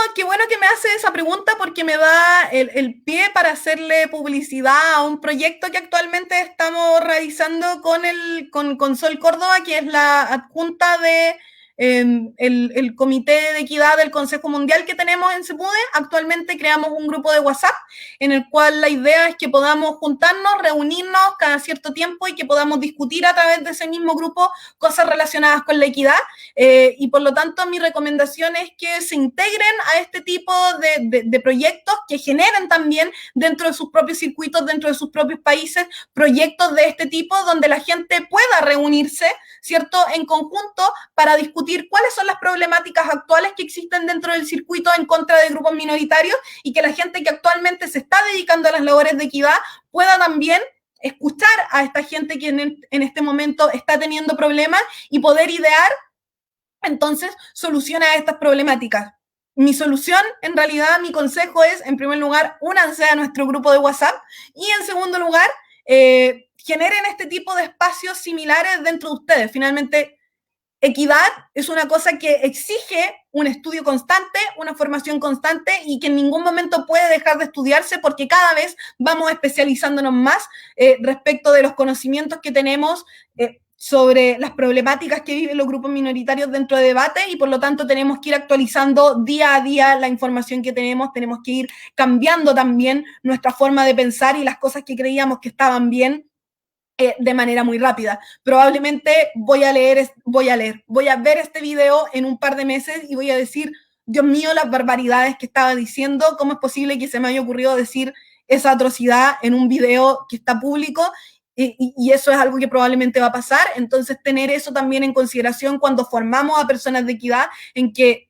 que me hace esa pregunta porque me da el pie para hacerle publicidad a un proyecto que actualmente estamos realizando con Sol Córdoba, que es la adjunta de el Comité de Equidad del Consejo Mundial que tenemos en CEPUDE. Actualmente creamos un grupo de WhatsApp en el cual la idea es que podamos juntarnos, reunirnos cada cierto tiempo y que podamos discutir a través de ese mismo grupo cosas relacionadas con la equidad. Y por lo tanto, mi recomendación es que se integren a este tipo de proyectos que generen también dentro de sus propios circuitos, dentro de sus propios países, proyectos de este tipo donde la gente pueda reunirse, ¿cierto?, en conjunto para discutir cuáles son las problemáticas actuales que existen dentro del circuito en contra de grupos minoritarios y que la gente que actualmente se está dedicando a las labores de equidad pueda también escuchar a esta gente que en este momento está teniendo problemas y poder idear entonces soluciona estas problemáticas. Mi solución, en realidad, mi consejo es, en primer lugar, únanse a nuestro grupo de WhatsApp y, en segundo lugar, generen este tipo de espacios similares dentro de ustedes. Finalmente, equidad es una cosa que exige un estudio constante, una formación constante y que en ningún momento puede dejar de estudiarse porque cada vez vamos especializándonos más respecto de los conocimientos que tenemos sobre las problemáticas que viven los grupos minoritarios dentro de debate y por lo tanto tenemos que ir actualizando día a día la información que tenemos que ir cambiando también nuestra forma de pensar y las cosas que creíamos que estaban bien de manera muy rápida. Probablemente voy a ver este video en un par de meses y voy a decir, Dios mío, las barbaridades que estaba diciendo, ¿cómo es posible que se me haya ocurrido decir esa atrocidad en un video que está público? Y eso es algo que probablemente va a pasar, entonces tener eso también en consideración cuando formamos a personas de equidad, en que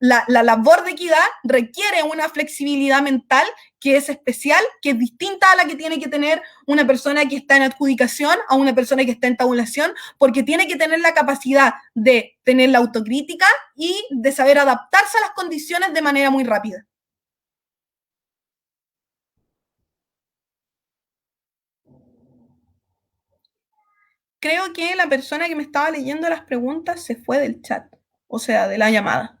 la labor de equidad requiere una flexibilidad mental que es especial, que es distinta a la que tiene que tener una persona que está en adjudicación a una persona que está en tabulación, porque tiene que tener la capacidad de tener la autocrítica y de saber adaptarse a las condiciones de manera muy rápida. Creo que la persona que me estaba leyendo las preguntas se fue del chat, o sea, de la llamada.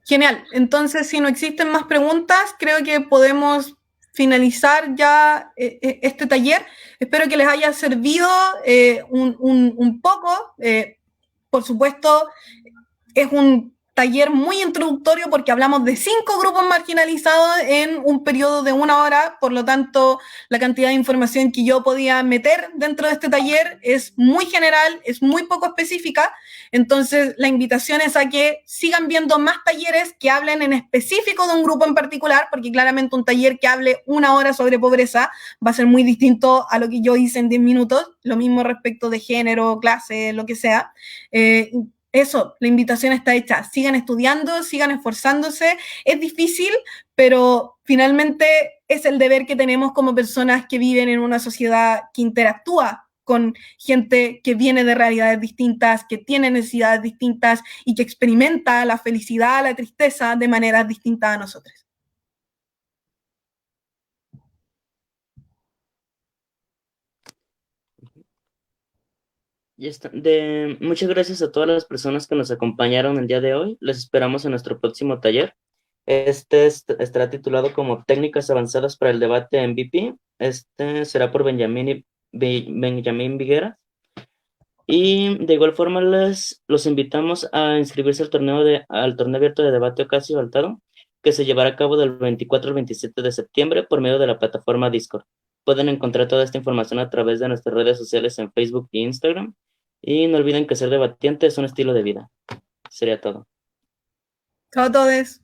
Genial. Entonces, si no existen más preguntas, creo que podemos finalizar ya este taller. Espero que les haya servido un poco. Por supuesto, es un taller muy introductorio porque hablamos de 5 grupos marginalizados en un periodo de 1 hora, por lo tanto la cantidad de información que yo podía meter dentro de este taller es muy general, es muy poco específica, entonces la invitación es a que sigan viendo más talleres que hablen en específico de un grupo en particular, porque claramente un taller que hable 1 hora sobre pobreza va a ser muy distinto a lo que yo hice en 10 minutos, lo mismo respecto de género, clase, lo que sea. Eso, la invitación está hecha. Sigan estudiando, sigan esforzándose. Es difícil, pero finalmente es el deber que tenemos como personas que viven en una sociedad que interactúa con gente que viene de realidades distintas, que tiene necesidades distintas y que experimenta la felicidad, la tristeza de maneras distintas a nosotros. Ya está. Muchas gracias a todas las personas que nos acompañaron el día de hoy. Les esperamos en nuestro próximo taller. Estará titulado como Técnicas avanzadas para el debate en MVP. Este será por Benjamín Viguera. Y de igual forma los invitamos a inscribirse al torneo abierto de debate Ocasio Baltado, que se llevará a cabo del 24 al 27 de septiembre por medio de la plataforma Discord. Pueden encontrar toda esta información a través de nuestras redes sociales en Facebook e Instagram. Y no olviden que ser debatiente es un estilo de vida. Sería todo. Chao a todos.